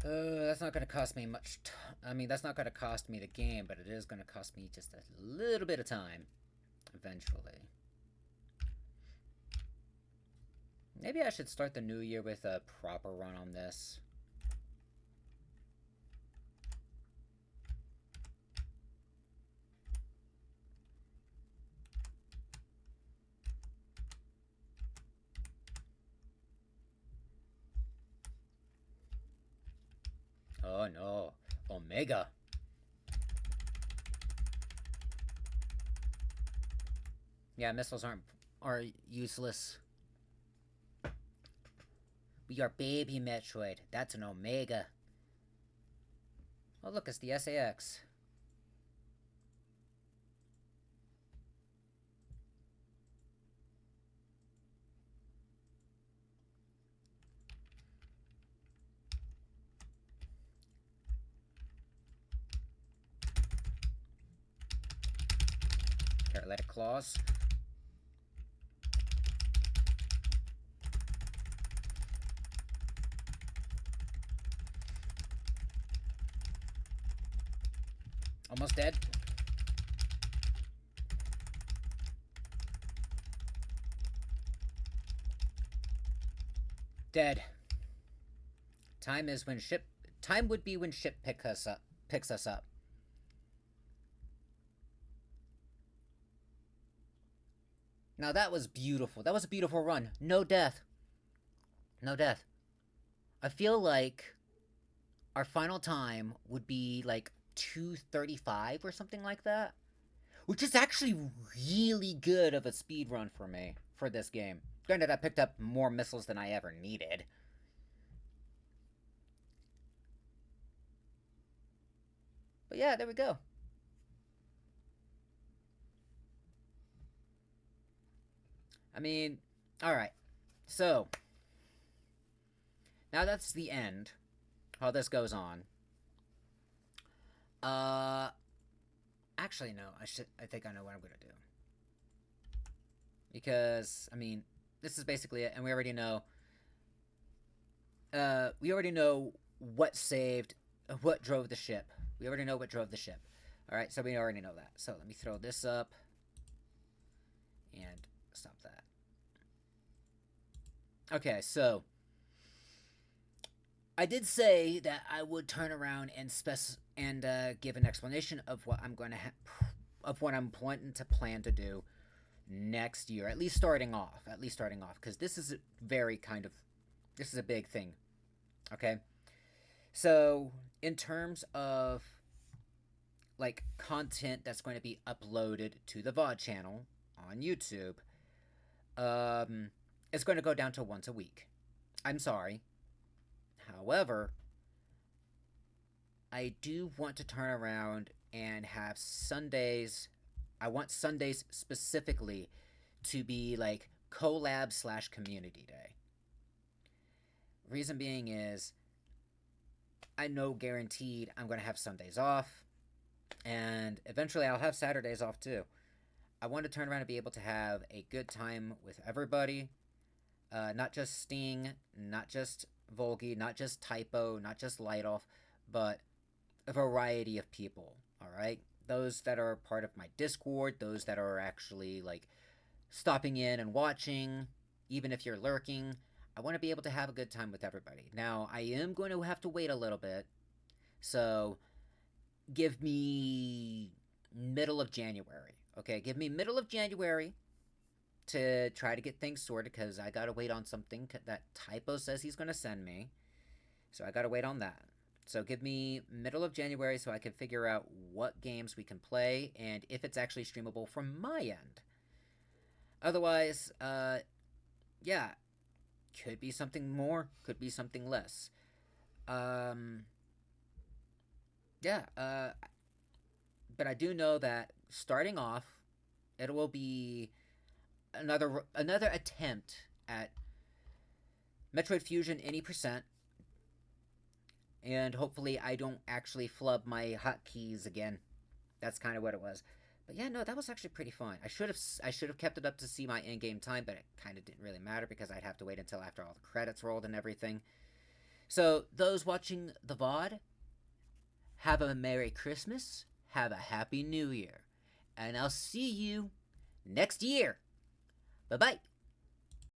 That's not gonna cost me much. I mean, that's not gonna cost me the game, but it is gonna cost me just a little bit of time. Eventually. Maybe I should start the new year with a proper run on this. Oh no. Omega. Yeah, missiles are useless. We are baby Metroid. That's an Omega. Oh look, it's the SAX. Paralytic claws. Almost dead. Dead. Time would be when ship picks us up. Now that was beautiful. That was a beautiful run. No death. No death. I feel like our final time would be like 2:35 or something like that. Which is actually really good of a speed run for me for this game. Granted, I picked up more missiles than I ever needed. But yeah, there we go. I mean, alright. So, now that's the end. How this goes on. Actually, no. I think I know what I'm gonna do. Because, I mean, this is basically it, and we already know. We already know what drove the ship. We already know what drove the ship. Alright, so we already know that. So let me throw this up. And stop that. Okay, so I did say that I would turn around and give an explanation of what I'm going to of what I'm planning to do next year. At least starting off, because this is this is a big thing. Okay, so in terms of like content that's going to be uploaded to the VOD channel on YouTube, it's going to go down to once a week. I'm sorry. However, I do want to turn around and have Sundays. I want Sundays specifically to be like collab slash community day. Reason being is I know guaranteed I'm going to have Sundays off, and eventually I'll have Saturdays off too. I want to turn around and be able to have a good time with everybody. Not just Sting, not just Volgi, not just Typo, not just Light Off, but a variety of people, alright? Those that are part of my Discord, those that are actually like stopping in and watching, even if you're lurking. I want to be able to have a good time with everybody. Now, I am going to have to wait a little bit, so give me middle of January. Okay, give me middle of January to try to get things sorted because I gotta wait on something that Typo says he's gonna send me. So I gotta wait on that. So give me middle of January so I can figure out what games we can play and if it's actually streamable from my end. Otherwise, yeah, could be something more, could be something less. Yeah, but I do know that starting off, it will be another attempt at Metroid Fusion Any percent, and hopefully I don't actually flub my hotkeys again. That's kind of what it was. But yeah, no, that was actually pretty fun. I should have kept it up to see my in-game time, but it kind of didn't really matter because I'd have to wait until after all the credits rolled and everything. So those watching the VOD, have a Merry Christmas, have a Happy New Year, and I'll see you next year. Bye bye.